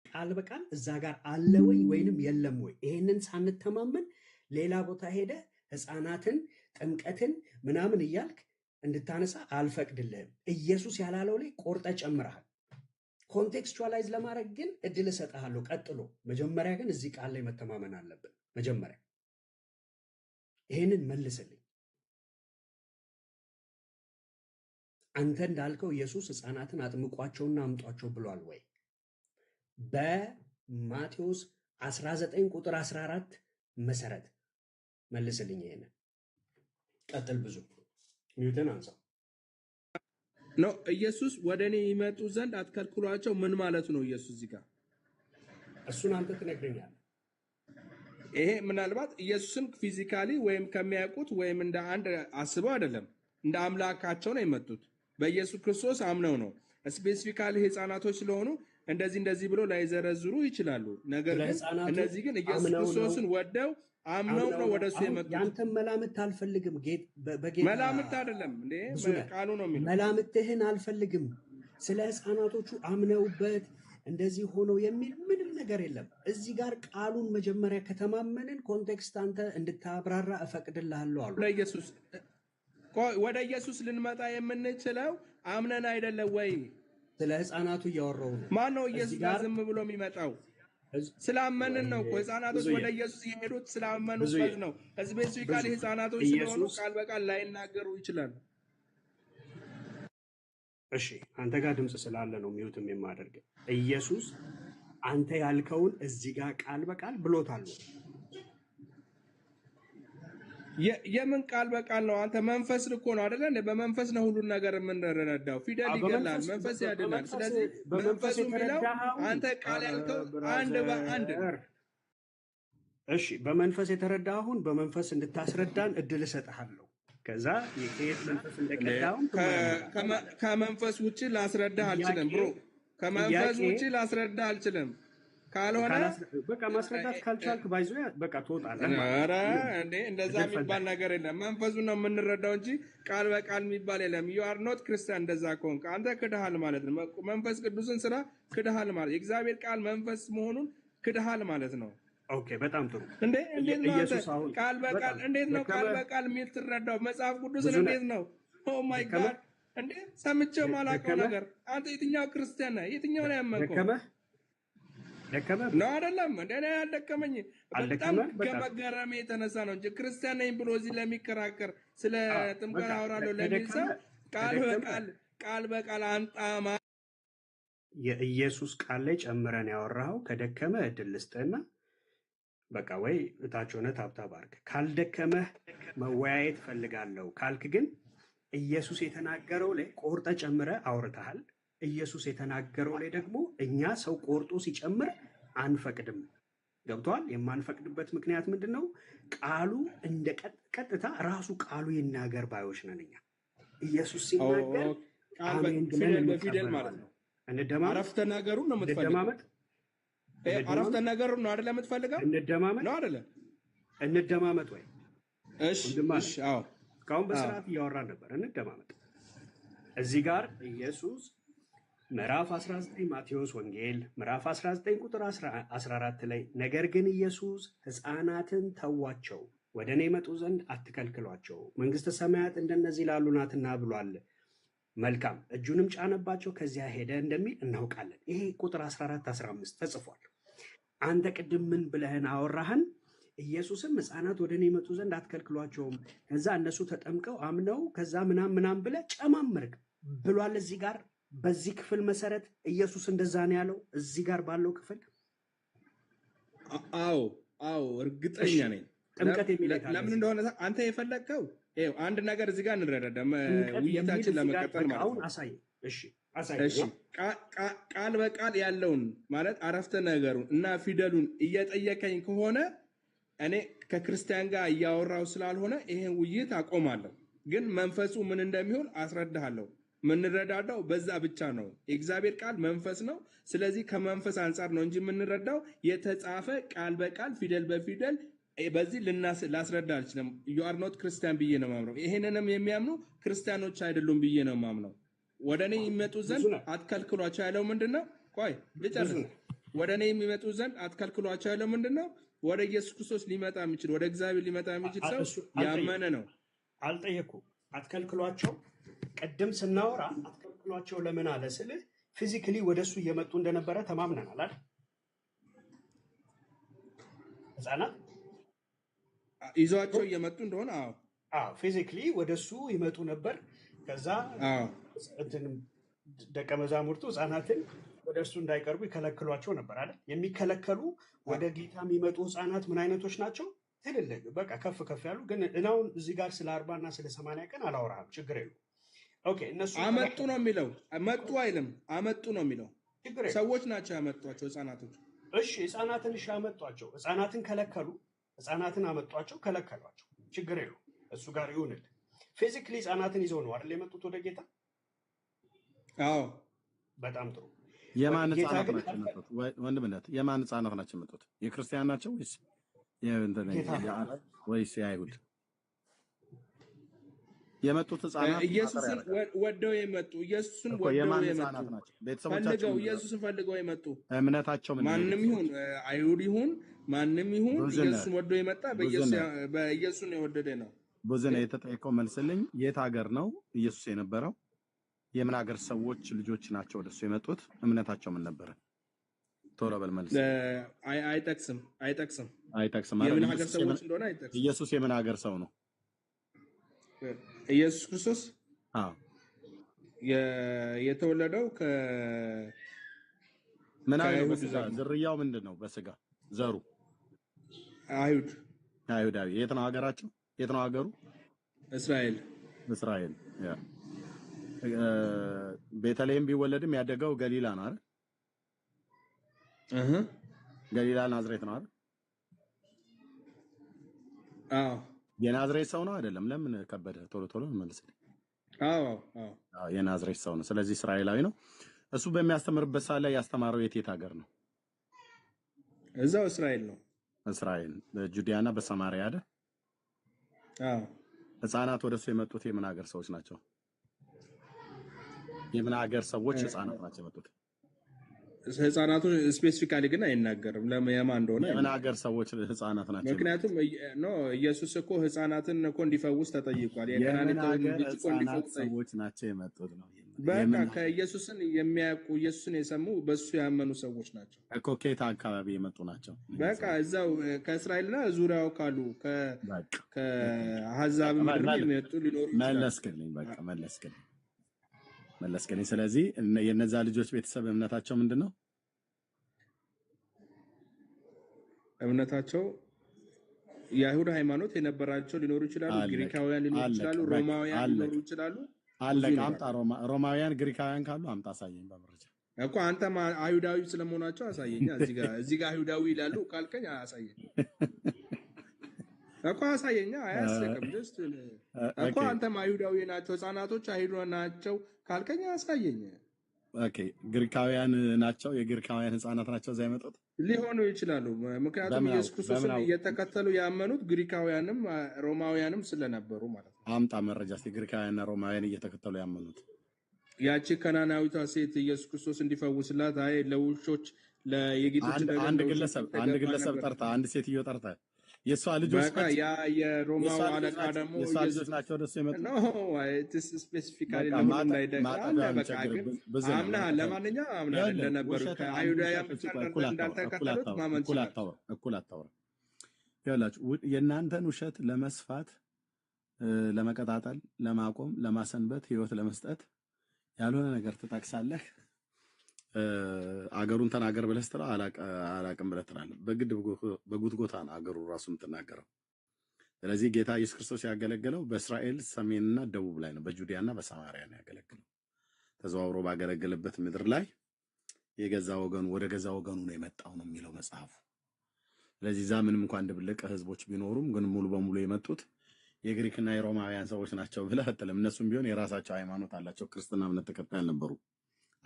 ቃል በቃል እዛ ጋር አለ ወይ ወይንም የለም ወይ? ይሄንን ሳንተማመን ሌላ ቦታ ሄደ ህፃናትን ጥምቀትን ምናምን እያልክ እንድታነሳ አልፈቅድልህም። ኢየሱስ ያላለው ላይ ቆርጠ ጨምረሃል። ኮንቴክስቹዋላይዝ ለማድረግ ግን እድል እሰጥሃለሁ ቀጥሎ። መጀመሪያ ግን እዚህ ቃል ላይ መተማመን አለብን። መጀመሪያ ይሄንን መልስልኝ። አንተ እንዳልከው ኢየሱስ ህፃናትን አጥምቋቸውና አምጧቸው ብሏል ወይ? በማቴዎስ 19 ቁጥር 14 መሰረት መልስልኝ። ይሄንን ቀጥል። ብዙ ሚውትን አንሳው ነው። ኢየሱስ ወደ እኔ ይመጡ ዘንድ አትከልክሏቸው ምን ማለት ነው? ኢየሱስ እዚህ ጋር እሱን አንተ ትነግረኛለህ። ይሄ ምናልባት ኢየሱስን ፊዚካሊ ወይም ከሚያውቁት ወይም እንደ አንድ አስበው አይደለም፣ እንደ አምላካቸው ነው የመጡት። በኢየሱስ ክርስቶስ አምነው ነው። ስፔሲፊካሊ ህፃናቶች ስለሆኑ እንደዚህ ብሎ ላይዘረዝሩ ይችላሉ። ነገር ግን እነዚህ ግን ኢየሱስ ክርስቶስን ወደው አምነው ነው ወደሱ የመጡት። ያንተን መላምት አልፈልግም። መላምት አይደለም እንዴ ቃሉ ነው የሚለው። መላምትህን አልፈልግም። ስለ ህፃናቶቹ አምነውበት እንደዚህ ሆነው የሚል ምንም ነገር የለም። እዚህ ጋር ቃሉን መጀመሪያ ከተማመንን ኮንቴክስት አንተ እንድታብራራ እፈቅድልሃለሁ አሉ። ወደ ኢየሱስ ልንመጣ የምንችለው አምነን አይደለም ወይ? ስለ ህፃናቱ እያወራሁ ነው። ማን ነው እዚህ ኢየሱስ ጋር ጋር ዝም ብሎ የሚመጣው? እዝ- ስላመንን ነው እኮ ወይ ህፃናቶች ብዙዬ ወደ ኢየሱስ የሄዱት ብዙዬ ስላመኑበት ነው። ስፔሲፊካሊ ብዙ ህፃናቶች ስለሆኑ ኢየሱስ ቃል በቃል ላይናገሩ ይችላሉ። እሺ፣ አንተ ጋር ድምፅ ስላለ ነው ሚውትም የማደርግ። ኢየሱስ አንተ ያልከውን እዚህ ጋር ቃል በቃል ብሎታል። የምን ቃል በቃል ነው? አንተ መንፈስ እኮ ነው አይደለ? በመንፈስ ነው ሁሉን ነገር የምንረዳው። ፊደል ይገላል፣ መንፈስ ያድናል። ስለዚህ መንፈሱ የሚለው አንተ ቃል ያልከው አንድ በአንድ ብራዘር፣ እሺ፣ በመንፈስ የተረዳሁን በመንፈስ እንድታስረዳን እድል እሰጥሃለሁ። ከዛ የከየት መንፈስ እንደቀዳሁን ትመረምራለህ። ከመንፈስ ውጭ ላስረዳህ አልችልም ብሮ። ከመንፈስ ጥያቄ ውጭ ላስረዳህ አልችልም። ካልሆነ በቃ ማስረዳት ካልቻልክ ባይዞ በቃ ትወጣለህ ማለት ኧረ ነው። እንዴ እንደዛ እድል የሚባል ፈንታ ነገር የለም። መንፈሱን ነው የምንረዳው እንጂ ቃል በቃል የሚባል የለም። ዩ አር ኖት ክርስቲያን። እንደዛ ከሆንክ አንተ ክድሃል ማለት ነው። መንፈስ ቅዱስን ስራ ክድሃል ማለት የእግዚአብሔር ቃል መንፈስ መሆኑን ክድሃል ማለት ነው። ኦኬ፣ በጣም ጥሩ። እንዴት ነው አንተ ኢየሱስ አሁን ቃል በቃል በጣም እንዴት ነው ቃል ደከመህ፣ በቃል የምትረዳው? መጽሐፍ ቅዱስን ብዙ እንዴት ነው? ኦ ማይ ደከመህ፣ ጋድ! እንዴ ሰምቼው ማላውቀው ደከመህ፣ ነገር። አንተ የትኛው ክርስቲያን ነህ? የትኛው ነው ያመንከው? ደከመህ ነው አይደለም? እንደ እኔ ያልደከመኝ በጣም አልደከመህ። በቃ ከመገረሜ የተነሳ ነው እንጂ ክርስቲያን ነኝ ብሎ እዚህ ለሚከራከር ስለ ጥምቀት በቃ አወራለሁ ለሚል ሰው ከደከመህ ቃል በቃል አንጣማ የኢየሱስ ቃል ላይ ጨምረን ያወራኸው ከደከመ እድል ልስጥህና በቃ ወይ እታች ሆነ ታብታብ አድርግ። ካልደከመህ መወያየት ፈልጋለሁ ካልክ ግን ኢየሱስ የተናገረው ላይ ቆርጠ ጨምረ አውርተሃል። ኢየሱስ የተናገረው ላይ ደግሞ እኛ ሰው ቆርጦ ሲጨምር አንፈቅድም። ገብተዋል። የማንፈቅድበት ምክንያት ምንድን ነው? ቃሉ እንደ ቀጥታ ራሱ ቃሉ ይናገር ባዮች ነን እኛ። ኢየሱስ ሲናገር ቃል አሜን ብለን ፊደል በፊደል ማለት እንቀበለዋለን። ነው። እንደማመጥ አረፍተ ነገሩን ነው የምትፈልገው? እንደማመጥ አረፍተ ነገሩን ነው አይደለ የምትፈልገው? እንደማመጥ ነው አይደለ? እንደማመጥ ወይ እሺ ወንድማለ እሺ፣ አዎ እስካሁን በስርዓት እያወራን ነበር። እንደማመጥ እዚህ ጋር ኢየሱስ ምዕራፍ 19 ማቴዎስ ወንጌል ምዕራፍ 19 ቁጥር 14 ላይ ነገር ግን ኢየሱስ ሕፃናትን ተዋቸው፣ ወደ እኔ መጡ ዘንድ አትከልክሏቸው፣ መንግሥተ ሰማያት እንደነዚህ ላሉ ናትና ብሏል። መልካም፣ እጁንም ጫነባቸው፣ ከዚያ ሄደ እንደሚል እናውቃለን። ይሄ ቁጥር 14 15 ተጽፏል። አንተ ቅድም ምን ብለህን አወራህን? ኢየሱስም ሕፃናት ወደ እኔ መጡ ዘንድ አትከልክሏቸውም፣ ከዛ እነሱ ተጠምቀው አምነው ከዛ ምናም ብለህ ጨማምርክ ብሏል። እዚህ ጋር በዚህ ክፍል መሰረት ኢየሱስ እንደዛ ነው ያለው። እዚህ ጋር ባለው ክፍል አዎ አዎ፣ እርግጠኛ ነኝ። ጥምቀት የሚለው ለምን እንደሆነ አንተ የፈለግከው ይኸው አንድ ነገር እዚህ ጋር እንረዳዳ፣ ውይይታችን ለመቀጠል ማለት አሁን ነው። አሳይ። እሺ እሺ ቃል በቃል ያለውን ማለት አረፍተ ነገሩን እና ፊደሉን እየጠየቀኝ ከሆነ እኔ ከክርስቲያን ጋር እያወራው ስላልሆነ ይሄን ውይይት አቆማለሁ። ግን መንፈሱ ምን እንደሚሆን አስረዳሃለሁ። የምንረዳዳው በዛ ብቻ ነው። የእግዚአብሔር ቃል መንፈስ ነው። ስለዚህ ከመንፈስ አንጻር ነው እንጂ የምንረዳው የተጻፈ ቃል በቃል ፊደል በፊደል በዚህ ላስረዳ አልችልም። ዩ አር ኖት ክርስቲያን ብዬ ነው ማምነው። ይሄንንም የሚያምኑ ክርስቲያኖች አይደሉም ብዬ ነው ማምነው። ወደ እኔ የሚመጡ ዘንድ አትከልክሏቸው ያለው ምንድን ነው? ቆይ ልጨርስ። ወደ እኔ የሚመጡ ዘንድ አትከልክሏቸው ያለው ምንድን ነው? ወደ ኢየሱስ ክርስቶስ ሊመጣ የሚችል ወደ እግዚአብሔር ሊመጣ የሚችል ሰው ያመነ ነው። አልጠየኩ። አትከልክሏቸው ቅድም ስናወራ አትከልክሏቸው ለምን አለ ስልህ ፊዚክሊ ወደሱ እየመጡ እንደነበረ ተማምነናል አይደል? ህፃናት ይዘዋቸው እየመጡ እንደሆነ ፊዚክሊ ወደሱ ይመጡ ነበር። ከዛ ደቀ መዛሙርቱ ህፃናትን ወደ እርሱ እንዳይቀርቡ ይከለክሏቸው ነበር አይደል? የሚከለከሉ ወደ ጌታ የሚመጡ ህፃናት ምን አይነቶች ናቸው? ትልልቅ በቃ ከፍ ከፍ ያሉ። ግን እናውን እዚህ ጋር ስለ 40 እና ስለ 80 ቀን አላወራህም። ችግር የለውም። ኦኬ፣ እነሱ አመጡ ነው የሚለው። መጡ አይልም፣ አመጡ ነው የሚለው። ችግር የለውም። ሰዎች ናቸው ያመጧቸው ህፃናቶች። እሺ፣ ህፃናትን አመጧቸው። ህፃናትን ከለከሉ። ህፃናትን አመጧቸው፣ ከለከሏቸው። ችግር የለውም። እሱ ጋር ይሁንል። ፊዚክሊ ህፃናትን ይዘው ነው አይደል የመጡት ወደ ጌታ? አዎ፣ በጣም ጥሩ። የማን ህፃናት ናቸው የመጡት? ወንድምነት የማን ህፃናት ናቸው የመጡት? የክርስቲያን ናቸው ወይስ የአይሁድ የመጡት ህፃናት? ኢየሱስን ወደው የመጡ ኢየሱስን ወደው የመጡ ፈልገው ኢየሱስን ፈልገው የመጡ እምነታቸው ምን? ማንም ይሁን አይሁድ ይሁን ማንም ይሁን ኢየሱስን ወደው የመጣ በኢየሱስን የወደደ ነው። ብዙ ነው የተጠየቀው። መልስልኝ። የት ሀገር ነው ኢየሱስ የነበረው? የምን ሀገር ሰዎች ልጆች ናቸው ወደሱ የመጡት? እምነታቸው ምን ነበረ? ቶሎ በል መልስ። አይጠቅስም አይጠቅስም። የምን ሀገር ሰዎች እንደሆነ አይጠቅስም። ኢየሱስ የምን ሀገር ሰው ነው? ኢየሱስ ክርስቶስ የተወለደው ምን አይነት በስጋ ዝርያው ምንድን ነው? በስጋ ዘሩ አይሁዳዊ። የት ነው ሀገራቸው? የት ነው ሀገሩ? እስራኤል። ያ ቤተልሔም ቢወለድም ያደገው ገሊላ ነው አይደል? ገሊላ ናዝሬት ነው አይደል? አዎ። የናዝሬት ሰው ነው አይደለም? ለምን ከበደ? ቶሎ መልስልኝ። አዎ። የናዝሬት ሰው ነው። ስለዚህ እስራኤላዊ ነው። እሱ በሚያስተምርበት ሰዓት ላይ ያስተማረው የት ሀገር ነው? እዛው እስራኤል ነው። እስራኤል በጁዲያና በሰማሪያ አይደል? አዎ። ህፃናት ወደሱ የመጡት የምን ሀገር ሰዎች ናቸው? የምን ሀገር ሰዎች ህፃናት ናቸው የመጡት? ህፃናቱ ስፔሲፊካሊ ግን አይናገርም ለማን እንደሆነ። የምን ሀገር ሰዎች ህፃናት ናቸው? ምክንያቱም ኢየሱስ እኮ ህፃናትን እኮ እንዲፈውስ ተጠይቋል። የምን ሀገር ህፃናት ሰዎች ናቸው የመጡት ነው? በቃ ከኢየሱስን የሚያውቁ ኢየሱስን የሰሙ በሱ ያመኑ ሰዎች ናቸው እኮ። ከየት አካባቢ የመጡ ናቸው? በቃ እዛው ከእስራኤልና ዙሪያው ካሉ ከአሕዛብ ምድር የመጡ ሊኖሩ ይችላሉ። መለስከኝ። ስለዚህ የነዛ ልጆች ቤተሰብ እምነታቸው ምንድን ነው? እምነታቸው የአይሁድ ሃይማኖት የነበራቸው ሊኖሩ ይችላሉ። ግሪካውያን ሊኖሩ ይችላሉ። ሮማውያን ሊኖሩ ይችላሉ። አለቀ። አምጣ። ሮማውያን ግሪካውያን ካሉ አምጣ፣ አሳየኝ በመረጃ እኮ። አንተም አይሁዳዊ ስለመሆናቸው አሳየኝ። እዚህ ጋር አይሁዳዊ ይላሉ ካልከኝ አሳየኝ እኮ አሳየኛ። አያስቅም። ጀስት እኮ አንተም አይሁዳዊ ናቸው ህፃናቶች አይሁዳዊ ናቸው ካልከኝ አሳየኝ። ኦኬ። ግሪካውያን ናቸው፣ የግሪካውያን ህፃናት ናቸው እዛ የመጡት ሊሆኑ ይችላሉ። ምክንያቱም ኢየሱስ ክርስቶስን እየተከተሉ ያመኑት ግሪካውያንም ሮማውያንም ስለነበሩ ማለት ነው። አምጣ መረጃ እስኪ። ግሪካውያንና ሮማውያን እየተከተሉ ያመኑት ያቺ ከናናዊቷ ሴት ኢየሱስ ክርስቶስ እንዲፈውስላት ለውሾች ለየጌቶች አንድ ግለሰብ ጠርታ፣ አንድ ሴትዮ ጠርታ የሷ ልጆች በቃ የሮማው አለቃ ደግሞ የሷ ልጆች ናቸው ወደሱ የመጡት ነው። ስፔሲፊካሊ ለምን እንዳይደግም በቃ ግን አምናሃል። ለማንኛውም አምናሃል እንደነበሩ ከአይሁዳውያን ብቻ እንዳልተከተሉት ማመን ይችላል። እኩል አታውራ ያላችሁ የእናንተን ውሸት ለመስፋት፣ ለመቀጣጠል፣ ለማቆም፣ ለማሰንበት፣ ህይወት ለመስጠት ያልሆነ ነገር ትጠቅሳለህ። አገሩን ተናገር ብለህ ስትለው አላቅም ብለህ ትላለህ። በግድ በጉትጎታ ነው አገሩ ራሱ የምትናገረው። ስለዚህ ጌታ ኢየሱስ ክርስቶስ ያገለገለው በእስራኤል ሰሜንና ደቡብ ላይ ነው፣ በጁዲያና በሰማሪያ ነው ያገለገለው። ተዘዋውሮ ባገለገለበት ምድር ላይ የገዛ ወገኑ ወደ ገዛ ወገኑ ነው የመጣው ነው የሚለው መጽሐፉ። ስለዚህ እዛ ምንም እንኳን ድብልቅ ህዝቦች ቢኖሩም ግን ሙሉ በሙሉ የመጡት የግሪክና የሮማውያን ሰዎች ናቸው ብለህ አትልም። እነሱም ቢሆን የራሳቸው ሃይማኖት አላቸው። ክርስትና እምነት ተከታይ አልነበሩ።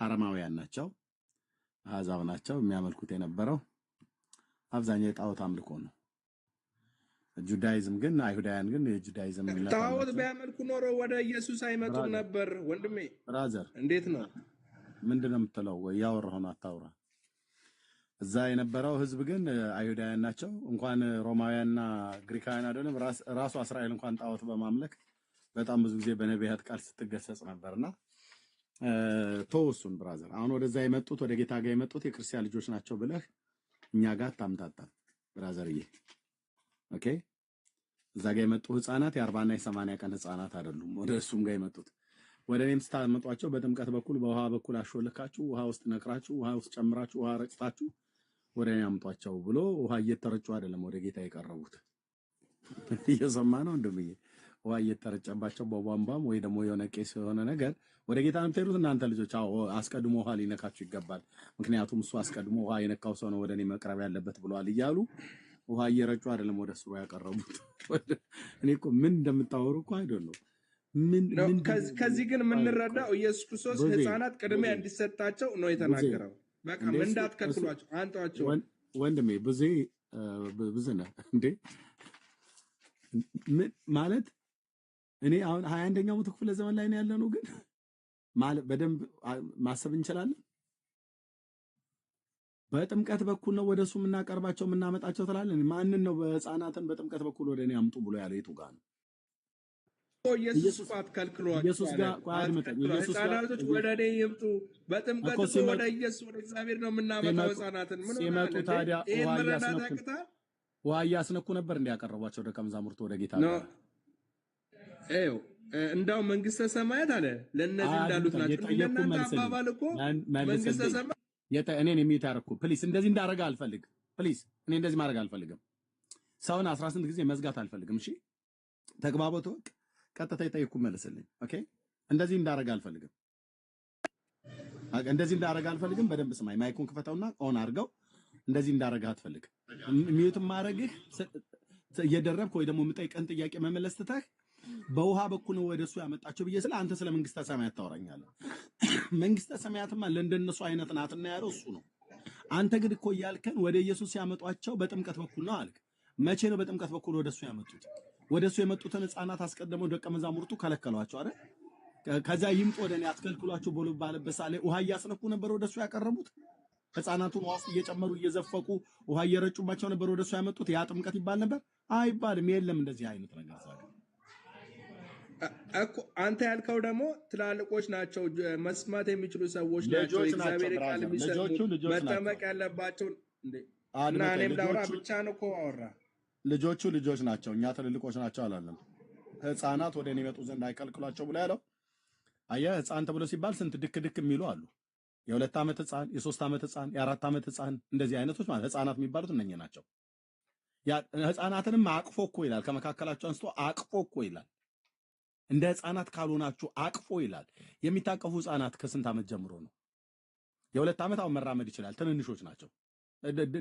አረማውያን ናቸው፣ አሕዛብ ናቸው። የሚያመልኩት የነበረው አብዛኛው የጣዖት አምልኮ ነው። ጁዳይዝም ግን አይሁዳውያን ግን የጁዳይዝም ጣዖት ቢያመልኩ ኖሮ ወደ ኢየሱስ አይመጡም ነበር። ወንድሜ ብራዘር እንዴት ነው? ምንድነው የምትለው? ያወራሁን አታውራ። እዛ የነበረው ህዝብ ግን አይሁዳውያን ናቸው። እንኳን ሮማውያንና ግሪካውያን አይደለም ራሱ እስራኤል እንኳን ጣዖት በማምለክ በጣም ብዙ ጊዜ በነቢያት ቃል ስትገሰጽ ነበርና ተወሱን ብራዘር። አሁን ወደዛ የመጡት ወደ ጌታ ጋር የመጡት የክርስቲያን ልጆች ናቸው ብለህ እኛ ጋር ታምታታ ብራዘርዬ። ኦኬ። እዛ ጋር የመጡ ህፃናት የ40 እና የ80 ቀን ህፃናት አይደሉም። ወደ እሱም ጋር የመጡት ወደ እኔም ስታመጧቸው በጥምቀት በኩል በውሃ በኩል አሾልካችሁ ውሃ ውስጥ ነክራችሁ ውሃ ውስጥ ጨምራችሁ ውሃ ረጭታችሁ ወደ እኔ አምጧቸው ብሎ ውሃ እየተረጩ አይደለም ወደ ጌታ የቀረቡት። እየሰማ ነው እንደምዬ ውሃ እየተረጨባቸው በቧንቧም ወይ ደግሞ የሆነ ቄስ የሆነ ነገር ወደ ጌታ ነው የምትሄዱት እናንተ ልጆች። አዎ አስቀድሞ ውሃ ሊነካችሁ ይገባል፣ ምክንያቱም እሱ አስቀድሞ ውሃ የነካው ሰው ነው ወደ እኔ መቅረብ ያለበት ብለዋል እያሉ ውሃ እየረጩ አይደለም ወደ እሱ ያቀረቡት። እኔ እኮ ምን እንደምታወሩ እኮ አይደለም። ከዚህ ግን የምንረዳው ኢየሱስ ክርስቶስ ህፃናት ቅድሚያ እንዲሰጣቸው ነው የተናገረው። በቃ ምን እንዳትከልክሏቸው አንጧቸው። ወንድሜ ብዙ ነህ እንዴ ማለት እኔ አሁን 21ኛው መቶ ክፍለ ዘመን ላይ ነው ያለነው። ግን ማለት በደንብ ማሰብ እንችላለን። በጥምቀት በኩል ነው ወደሱ የምናቀርባቸው የምናመጣቸው ትላለን። ማንን ነው በህፃናትን በጥምቀት በኩል ወደ እኔ አምጡ ብሎ ያለው? የቱ ጋር ነው? ኢየሱስ ኢየሱስ እኮ አትከልክሏቸው ኢየሱስ አለ። ጋር ቆይ አድምጠኝ። አትከልክሏ ኢየሱስ ጋር ህፃናቶች ወደ እኔ ይምጡ። በጥምቀት እኮ እኮ ወደ ኢየሱስ ወደ እግዚአብሔር ነው የምናመጣው ሲመጡ ህፃናትን። ምን ሆነሃል ሲመጡ እንዴ? ታዲያ ይሄን ውሃ መረዳት እያስነኩ ያቅታል ውሃ እያስነኩ ነበር እንዲያቀርቧቸው ደቀ መዛሙርቱ ወደ ጌታ ነው? ጋር። ይኸው እንዳው መንግስተ ሰማያት አለ ለእነዚህ እንዳሉት ናቸው። እንዲህ የጠየቅኩ ለእናንተ መልስልኝ አባባል እኮ መንግስተ መልስልኝ። ሰማያት እኔን የሚዩት ያደረኩ ፕሊስ፣ እንደዚህ እንዳደረገ አልፈልግም። ፕሊስ እኔ እንደዚህ ማድረግ አልፈልግም። ሰውን 18 ጊዜ መዝጋት አልፈልግም። እሺ ተግባቦት ወቅ ቀጥታ የጠየቅኩ መልስልኝ። ኦኬ እንደዚህ እንዳደረገ አልፈልግም። እንደዚህ እንዳደረገ አልፈልግም። በደንብ ስማኝ። ማይኩን ክፈተውና ኦን አድርገው። እንደዚህ እንዳደረገ አትፈልግም። ሚዩት ማድረግህ እየደረብክ ወይ ደግሞ የምጠይቀን ጥያቄ መመለስ ትተህ በውሃ በኩል ወደሱ ያመጣቸው ብዬ ስለ አንተ ስለ መንግስተ ሰማያት ታወራኛለህ። መንግስተ ሰማያትማ ለእንደነሱ አይነት ናትና ያለው እሱ ነው። አንተ ግን እኮ እያልከን ወደ ኢየሱስ ያመጧቸው በጥምቀት በኩል ነው አልክ። መቼ ነው በጥምቀት በኩል ወደሱ ያመጡት? ወደሱ የመጡትን ህፃናት አስቀድመው ደቀ መዛሙርቱ ከለከሏቸው አይደል? ከዛ ይምጡ ወደ እኔ አትከልክሏቸው ብሎ ባለበት ሰዓት ላይ ውሃ እያስነኩ ነበር ወደሱ ያቀረቡት። ህፃናቱን ውሃ ውስጥ እየጨመሩ እየዘፈቁ ውሃ እየረጩባቸው ነበር ወደሱ ያመጡት። ያ ጥምቀት ይባል ነበር? አይባልም። የለም እንደዚህ አይነት ነገር እኮ አንተ ያልከው ደግሞ ትላልቆች ናቸው፣ መስማት የሚችሉ ሰዎች ናቸው፣ ልጆች እግዚአብሔር ናቸው። ቃል ብራዘር የሚሰሙት ልጆቹ መጠመቅ ናቸው። ያለባቸው እንዴ። እና አድምጠኝ። እኔም ላውራ ብቻ ነው እኮ አወራ። ልጆቹ ልጆች ናቸው፣ እኛ ትልልቆች ናቸው አላለም። ህፃናት ወደ እኔ ይመጡ ዘንድ አይከልክሏቸው ብሎ ያለው። አየህ ህፃን ተብሎ ሲባል ስንት ድክ ድክ የሚሉ አሉ። የ2 ዓመት ህፃን፣ የ3 ዓመት ህፃን፣ የ4 ዓመት ህፃን፣ እንደዚህ አይነቶች ማለት ህፃናት የሚባሉት እነኚህ ናቸው። ያ ህፃናትንም አቅፎ እኮ ይላል። ከመካከላቸው አንስቶ አቅፎ እኮ ይላል። እንደ ህፃናት ካልሆናችሁ አቅፎ ይላል። የሚታቀፉ ህፃናት ከስንት ዓመት ጀምሮ ነው? የ2 ዓመት አሁን መራመድ ይችላል። ትንንሾች ናቸው።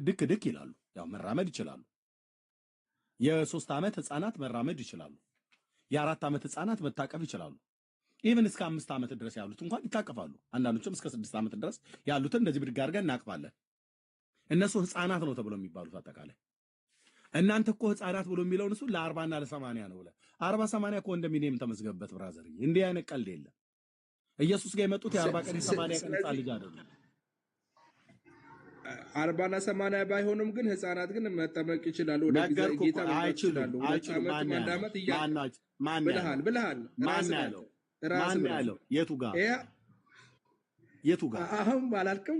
ድክ ድክ ይላሉ። ያው መራመድ ይችላሉ። የ3 ዓመት ህፃናት መራመድ ይችላሉ። የ4 ዓመት ህፃናት መታቀፍ ይችላሉ። ኢቭን እስከ 5 ዓመት ድረስ ያሉት እንኳን ይታቀፋሉ። አንዳንዶችም እስከ 6 ዓመት ድረስ ያሉትን እንደዚህ ብድግ አድርገን እናቅፋለን። እነሱ ህፃናት ነው ተብሎ የሚባሉት አጠቃላይ። እናንተ እኮ ህፃናት ብሎ የሚለውን እሱ ለ40 እና ለ80 ነው ብለህ 40 80 ኮንዶሚኒየም ተመዝገብበት ብራዘር። እንዲህ አይነት ቀልድ የለም። ኢየሱስ ጋር የመጡት የ40 ቀን 80 ቀን ህፃን ልጅ አይደለም። 40 እና 80 ባይሆኑም ግን ህፃናት ግን መጠመቅ ይችላሉ። ወደ ነገርኩህ ጌታ እኮ መምጣት አይችሉም። ይችላሉ። 2 ዓመት ማን 1 ዓመት እያሉ ማን ብለሃል ብለሃል። ማን ያለው ማን ያለው? የቱ ጋር የቱ ጋር? አሁን ባላልክም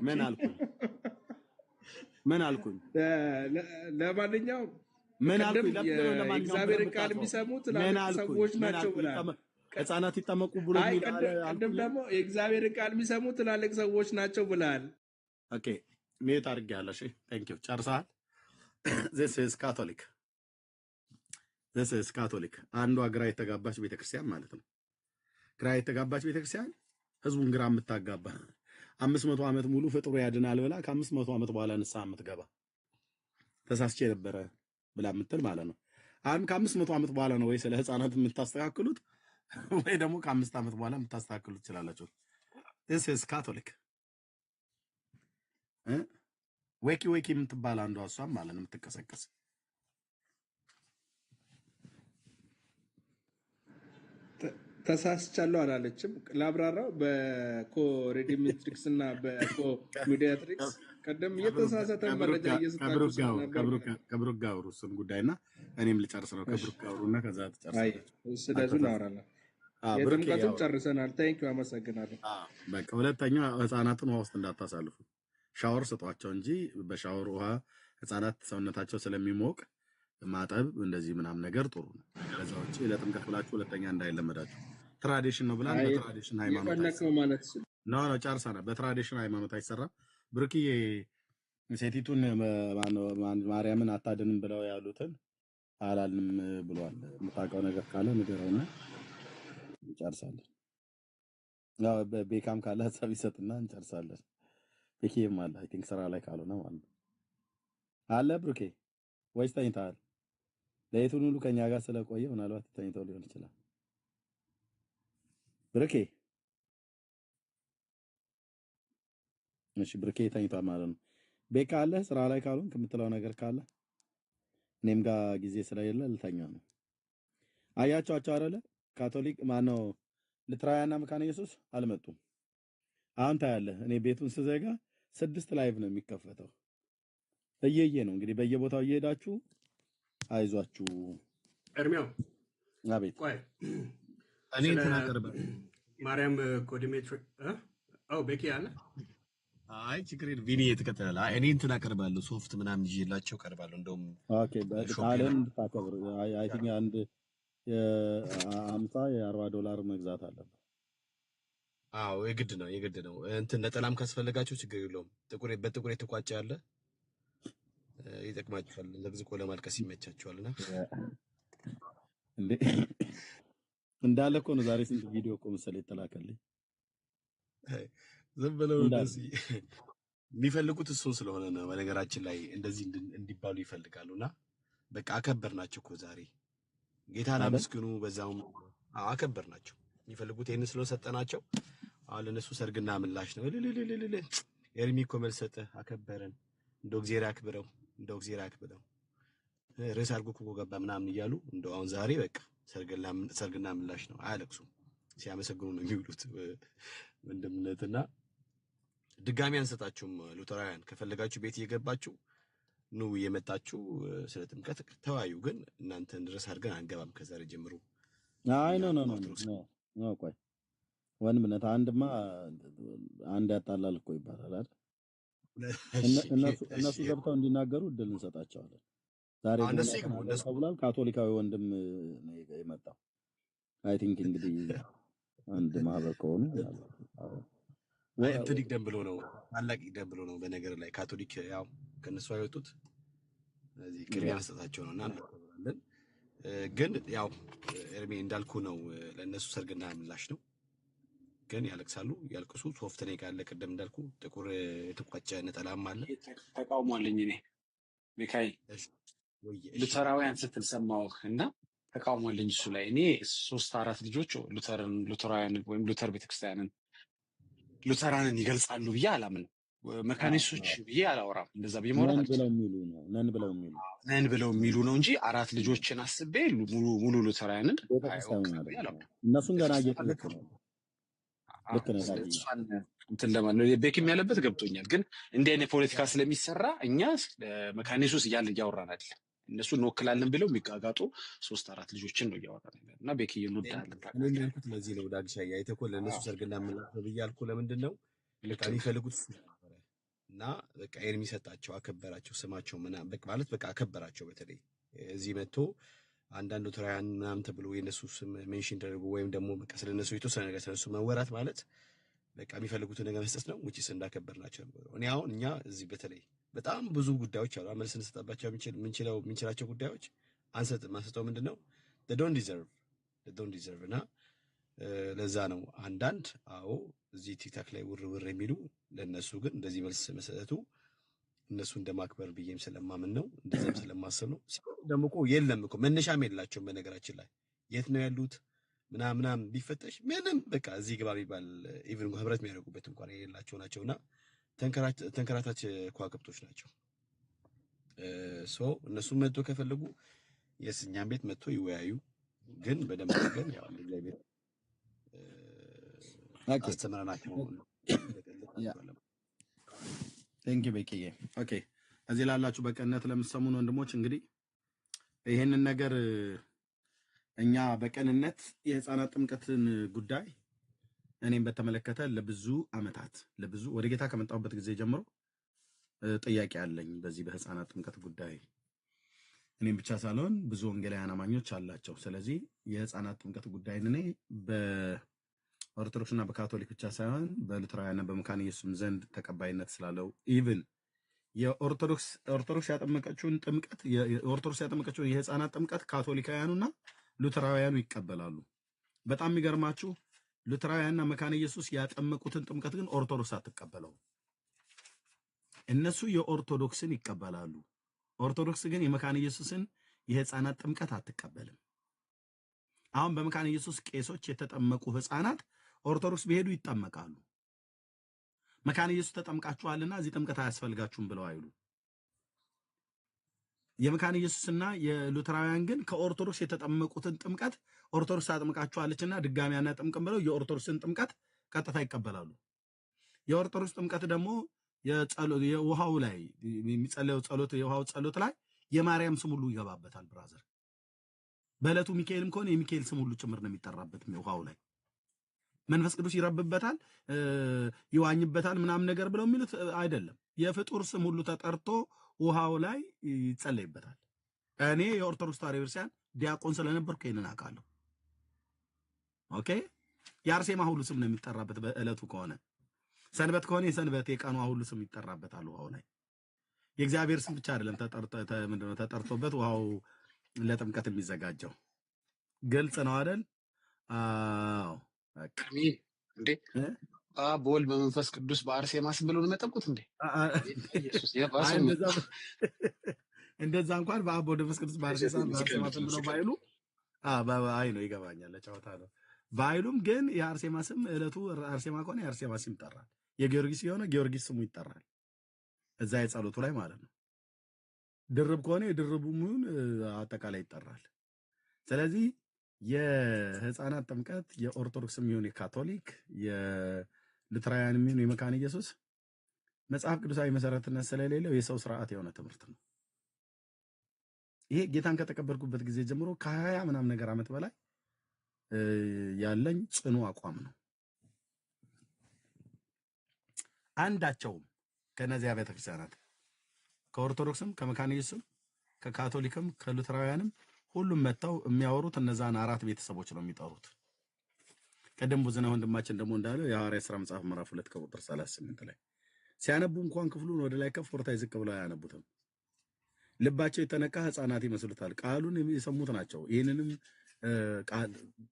ምን አልኩኝ? ምን አልኩኝ? ለማንኛውም ምን አልኩኝ? የእግዚአብሔርን ቃል የሚሰሙ ትላልቅ ሰዎች ናቸው ብለሃል። ህፃናት ይጠመቁ ብሎ ቅድም ደግሞ የእግዚአብሔርን ቃል የሚሰሙ ትላልቅ ሰዎች ናቸው ብለሃል። ኦኬ ሜት አድርጌያለሁ። እሺ ቴንክ ዩ ጨርሰሃል። this is catholic አንዷ ግራ የተጋባች ቤተክርስቲያን ማለት ነው። ግራ የተጋባች ቤተክርስቲያን ህዝቡን ግራ የምታጋባ 500 ዓመት ሙሉ ፍጥሩ ያድናል ብላ ከ500 ዓመት በኋላ ንስሐ የምትገባ ተሳስቼ ነበረ ብላ የምትል ማለት ነው። አሁን ከ500 ዓመት በኋላ ነው ወይ ስለ ህፃናት የምታስተካክሉት ወይ ደግሞ ከ5 ዓመት በኋላ የምታስተካክሉት ትችላላችሁ። this is catholic ዌኪ የምትባል አንዷ እሷም ማለት ነው የምትቀሰቀስ ተሳስቻለሁ አላለችም። ላብራራው በኮሬዲሜትሪክስ እና በኮሚዲያትሪክስ ቀደም የተሳሳተ መረጃ እየሰጣችሁ ስለነበር ከብሩክ ጋር አውሩ እሱን ጉዳይና እኔም ልጨርስ ነው። ከብሩክ ጋር አውሩና ከዛ ትጨርሳለህ። ስለዚህ እናወራለን። የጥምቀቱን ጨርሰናል። ታንኪዩ አመሰግናለሁ። በቃ ሁለተኛ ህፃናትን ውሃ ውስጥ እንዳታሳልፉ። ሻወር ስጧቸው እንጂ በሻወር ውሃ ህፃናት ሰውነታቸው ስለሚሞቅ ማጠብ እንደዚህ ምናምን ነገር ጥሩ ነው። ከዛ ውጪ ለጥምቀት ብላችሁ ሁለተኛ እንዳይለመዳችሁ። ትራዲሽን ነው ብላን በትራዲሽን ሃይማኖት ማለት ነው ጨርሰናል። በትራዲሽን ሃይማኖት አይሰራም። ብሩክዬ ሴቲቱን ማርያምን አታድንም ብለው ያሉትን አላልንም ብሏል። የምታውቀው ነገር ካለ ንገረውና እንጨርሳለን። ያው ቤካም ካለ ሀሳብ ይሰጥና እንጨርሳለን። ቤኪም አለ አይ ቲንክ ስራ ላይ ካልሆነ ማለት ነው አለ ብሩኬ ወይስ ተኝተሃል? ለየቱን ሁሉ ከኛ ጋር ስለቆየ ምናልባት ተኝተው ሊሆን ይችላል። ብሩኬ እሺ፣ ብሩኬ ተኝቷል ማለት ነው። ቤካ አለ ስራ ላይ ካልሆንክ የምትለው ነገር ካለ እኔም ጋር ጊዜ ስለሌለ ልተኛ ነው። አያቸዋቸው አይደለ? ካቶሊክ ማነው ልትራያና መካነ ኢየሱስ አልመጡም። አሁን ታያለህ። እኔ ቤቱን ስዘጋ 6 ላይቭ ነው የሚከፈተው። እየየ ነው እንግዲህ በየቦታው እየሄዳችሁ አይዟችሁ። እርሚያው አቤት ቆይ እኔ ስለ እንትን አቀርባለሁ። ማርያም ኮዲሜትሪ ቤኪ አለ። አይ ችግር የለም ቪኒ የተከተላል። አይ እኔ እንትን አቀርባለሁ ሶፍት ምናምን ይዤላቸው ቀርባለሁ። እንደውም ኦኬ ሾፔ ቃልን ላይ እንድታከብር አይ ቲንክ አንድ የ50 $40 መግዛት አለበት። አዎ የግድ ነው። እንትን ነጠላም ካስፈለጋችሁ ችግር የለውም። በጥቁር የተቋጨ ያለ ይጠቅማችኋል። ዘግዝቆ ለማልቀስ ይመቻችኋልና እንዴ እንዳለ እኮ ነው። ዛሬ ስንት ቪዲዮ እኮ መሰለኝ የተላከልኝ ዝም ብለው እንዳለ እንደዚህ የሚፈልጉት እሱን ስለሆነ ነው። በነገራችን ላይ እንደዚህ እንዲባሉ ይፈልጋሉና በቃ አከበርናቸው እኮ ዛሬ ጌታን አይደል? አመስግኑ። በዛውም አከበርናቸው። የሚፈልጉት ይሄን ስለሰጠናቸው አሁን ለነሱ ሰርግና ምላሽ ነው። እልልልልል ኤርሚ እኮ መልስ ሰጠ፣ አከበረን። እንደው እግዚአብሔር ያክብረው፣ እንደው እግዚአብሔር ያክብረው፣ ርዕስ አድርጎ እኮ ገባ ምናምን እያሉ እንደው አሁን ዛሬ በቃ ሰርግና ምላሽ ነው። አያለቅሱም፣ ሲያመሰግኑ ነው የሚውሉት። ወንድምነትና ድጋሚ አንሰጣችሁም። ሉተራውያን ከፈለጋችሁ ቤት እየገባችሁ ኑ እየመጣችሁ ስለ ጥምቀት ተወያዩ። ግን እናንተን ድረስ አድርገን አንገባም ከዛሬ ጀምሮ። አይ እኛ ኖ ኦርቶዶክስ ቆይ ወንድምነት አንድማ አንድ ያጣላል እኮ ይባላል አይደል? እነሱ ገብተው እንዲናገሩ እድል እንሰጣቸዋለን። ዛሬ ግን እነሱ ይግቡ። ተናገር እነሱ ተብሏል። ካቶሊካዊ ወንድም ነው የመጣው። አይ ቲንክ እንግዲህ አንድ ማህበር ከሆኑ እንትን ይቅደም ብሎ ነው፣ ታላቅ ይቅደም ብሎ ነው። በነገር ላይ ካቶሊክ ያው ከነሱ አይወጡት እዚህ ቅድሚያ መስጠታቸው ነውና እናከብራለን። ግን ያው ኤርሜ እንዳልኩ ነው፣ ለእነሱ ሰርግና ምላሽ ነው። ግን ያለቅሳሉ፣ ያልቅሱ። ሶፍት ነው ካለ ቅድም እንዳልኩ ጥቁር የተቋጨ ነጠላም አለ። ተቃውሞ አለኝ እኔ ሚካኤል እሺ ወይ እሺ ሉተራውያን ስትል ሰማሁህ እና ተቃውሞ አለኝ እሱ ላይ። እኔ 3-4 ልጆች ሉተራውያን ወይም ሉተር ቤተክርስቲያንን ሉተራንን ይገልጻሉ ብዬ አላምንም። መካኒስቶች ብዬ አላወራም። እንደዛ ብዬ ማውራት ነን ብለው አልችልም። የሚሉ ነው ነን ብለው የሚሉ ነው እንጂ 4 ልጆችን አስቤ ሙሉ ሉተራውያንን ቤተክርስቲያኑ አይወክልም ብዬ አይደለም። አላምንም። እነሱን ገና ቤተክርስቲያን እየጠየቁ ነው። ልክ ነህ ታዲያ። እሷን እንትን ለማለት ቤክም ያለበት ገብቶኛል። ግን እንዲህ አይነት ፖለቲካ ስለሚሰራ እኛ መካኒሱስ እያወራን አይደለም። እነሱ እንወክላለን ብለው የሚጋጋጡ 3-4 ልጆችን ነው እያወራን ያለን እና ቤክ እንወዳለን እኔ እንዳልኩት ለዚህ ነው ዳግሻ አይተኮ ለእነሱ ሰርግና ምላሽ ነው ብዬ አልኩ። ለምንድን ነው በቃ የሚፈልጉት እሱ ነበረ እና በቃ ኤርሚ ሰጣቸው፣ አከበራቸው፣ ስማቸው ምናምን በቃ ማለት በቃ አከበራቸው። በተለይ እዚህ መጥቶ አንዳንድ ሉተራውያን ምናምን ተብሎ የእነሱ ስም ሜንሽን ተደርጎ ወይም ደግሞ በቃ ስለነሱ የተወሰነ ነገር ስለነሱ መወራት ማለት በቃ የሚፈልጉትን ነገር መስጠት ነው። ውጪስ እንዳከበርናቸው ነበር። እኔ አሁን እኛ እዚህ በተለይ በጣም ብዙ ጉዳዮች አሉ መልስ እንሰጣባቸው የምንችላቸው ጉዳዮች አንሰጥም። ማንሰጠው ምንድን ነው ዶንት ዲዘርቭ እና ለዛ ነው አንዳንድ እዚህ ቲክታክ ላይ ውር የሚሉ ለእነሱ ግን እንደዚህ መልስ መሰጠቱ እነሱ እንደማክበር ብዬም ስለማምን ነው፣ እንደዛም ስለማሰብ ነው። ደግሞ እኮ የለም እኮ መነሻም የላቸውም። በነገራችን ላይ የት ነው ያሉት ምናምን ቢፈተሽ ምንም በቃ እዚህ ግባ የሚባል ኢቭን ህብረት የሚያደርጉበት እንኳን የሌላቸው ናቸውና ተንከራታች ከዋክብቶች ናቸው። እነሱም መጥቶ ከፈለጉ የእኛም ቤት መጥቶ ይወያዩ። ግን በደንብ ግን ያው እግዚአብሔር አስተምረናቸው ቴንክ ዩ ቤኪዬ። ኦኬ እዚህ ላላችሁ በቅንነት ለምትሰሙን ወንድሞች እንግዲህ ይሄንን ነገር እኛ በቅንነት የህፃናት ጥምቀትን ጉዳይ እኔም በተመለከተ ለብዙ አመታት ወደ ጌታ ከመጣሁበት ጊዜ ጀምሮ ጥያቄ አለኝ በዚህ በህፃናት ጥምቀት ጉዳይ። እኔም ብቻ ሳልሆን ብዙ ወንጌላውያን አማኞች አላቸው። ስለዚህ የህፃናት ጥምቀት ጉዳይን እኔ በኦርቶዶክስና በካቶሊክ ብቻ ሳይሆን በሉተራውያንና በመካነ ኢየሱስም ዘንድ ተቀባይነት ስላለው ኢቭን ኦርቶዶክስ ያጠመቀችውን የህፃናት ጥምቀት ካቶሊካውያኑና ሉተራውያኑ ይቀበላሉ። በጣም የሚገርማችሁ ሉተራውያንና መካነ ኢየሱስ ያጠመቁትን ጥምቀት ግን ኦርቶዶክስ አትቀበለው። እነሱ የኦርቶዶክስን ይቀበላሉ። ኦርቶዶክስ ግን የመካነ ኢየሱስን የህፃናት ጥምቀት አትቀበልም። አሁን በመካነ ኢየሱስ ቄሶች የተጠመቁ ህፃናት ኦርቶዶክስ ቢሄዱ ይጠመቃሉ። መካነ ኢየሱስ ተጠምቃችኋልና እዚህ ጥምቀት አያስፈልጋችሁም ብለው አይሉ። የመካነ ኢየሱስና የሉተራውያን ግን ከኦርቶዶክስ የተጠመቁትን ጥምቀት ኦርቶዶክስ አጥምቃችኋለችና ድጋሚ አናጠምቅም ብለው የኦርቶዶክስን ጥምቀት ቀጥታ ይቀበላሉ። የኦርቶዶክስ ጥምቀት ደግሞ የውሃው ላይ የሚጸለየው ጸሎት የውሃው ጸሎት ላይ የማርያም ስም ሁሉ ይገባበታል። ብራዘር በዕለቱ ሚካኤልም ከሆነ የሚካኤል ስም ሁሉ ጭምር ነው የሚጠራበት ውሃው ላይ መንፈስ ቅዱስ ይረብበታል ይዋኝበታል ምናምን ነገር ብለው የሚሉት አይደለም። የፍጡር ስም ሁሉ ተጠርቶ ውሃው ላይ ይጸለይበታል። እኔ የኦርቶዶክስ ተዋሕዶ ቤተክርስቲያን ዲያቆን ስለነበርኩ ይሄንን አውቃለሁ። ኦኬ የአርሴማ ሁሉ ስም ነው የሚጠራበት በዕለቱ ከሆነ። ሰንበት ከሆነ የሰንበት የቀኗ ሁሉ ስም ይጠራበታል ውሃው ላይ። የእግዚአብሔር ስም ብቻ አይደለም ተጠርቶበት ውሃው ለጥምቀት የሚዘጋጀው። ግልጽ ነው አይደል? አዎ በቃ እንዴ በወልድ በመንፈስ ቅዱስ በአርሴማ ስም ብሎ ነው የሚያጠምቁት እንዴ? ኢየሱስ የባሰው እንደዛ እንኳን በአብ ወልድ በመንፈስ ቅዱስ በአርሴማ ስም ብለው ባይሉ አይ ነው ይገባኛል፣ ለጨዋታ ነው ባይሉም፣ ግን የአርሴማ ስም ዕለቱ አርሴማ ከሆነ የአርሴማ ስም ይጠራል። የጊዮርጊስ የሆነ ጊዮርጊስ ስሙ ይጠራል እዛ የጸሎቱ ላይ ማለት ነው። ድርብ ከሆነ የድርቡ ሙን አጠቃላይ ይጠራል። ስለዚህ የህፃናት ጥምቀት የኦርቶዶክስም ይሁን የካቶሊክ የሉትራውያንም ይሁን የመካነ ኢየሱስ መጽሐፍ ቅዱሳዊ መሰረትነት ስለሌለው የሰው ስርዓት የሆነ ትምህርት ነው። ይሄ ጌታን ከተቀበልኩበት ጊዜ ጀምሮ ከ20 ምናምን ነገር ዓመት በላይ ያለኝ ጽኑ አቋም ነው። አንዳቸውም ከነዚያ ቤተክርስቲያናት ከኦርቶዶክስም ከመካነ ኢየሱስም ከካቶሊክም ከሉትራውያንም ሁሉም መጥተው የሚያወሩት እነዛን 4 ቤተሰቦች ነው የሚጠሩት። ቀደም ብዙና ወንድማችን ደግሞ እንዳለው የሐዋርያት ሥራ መጽሐፍ ምዕራፍ 2 ከቁጥር 38 ላይ ሲያነቡ እንኳን ክፍሉን ወደ ላይ ከፍ ወርታ ዝቅ ብለው አያነቡትም። ልባቸው የተነካ ህፃናት ይመስሉታል። ቃሉን የሰሙት ናቸው።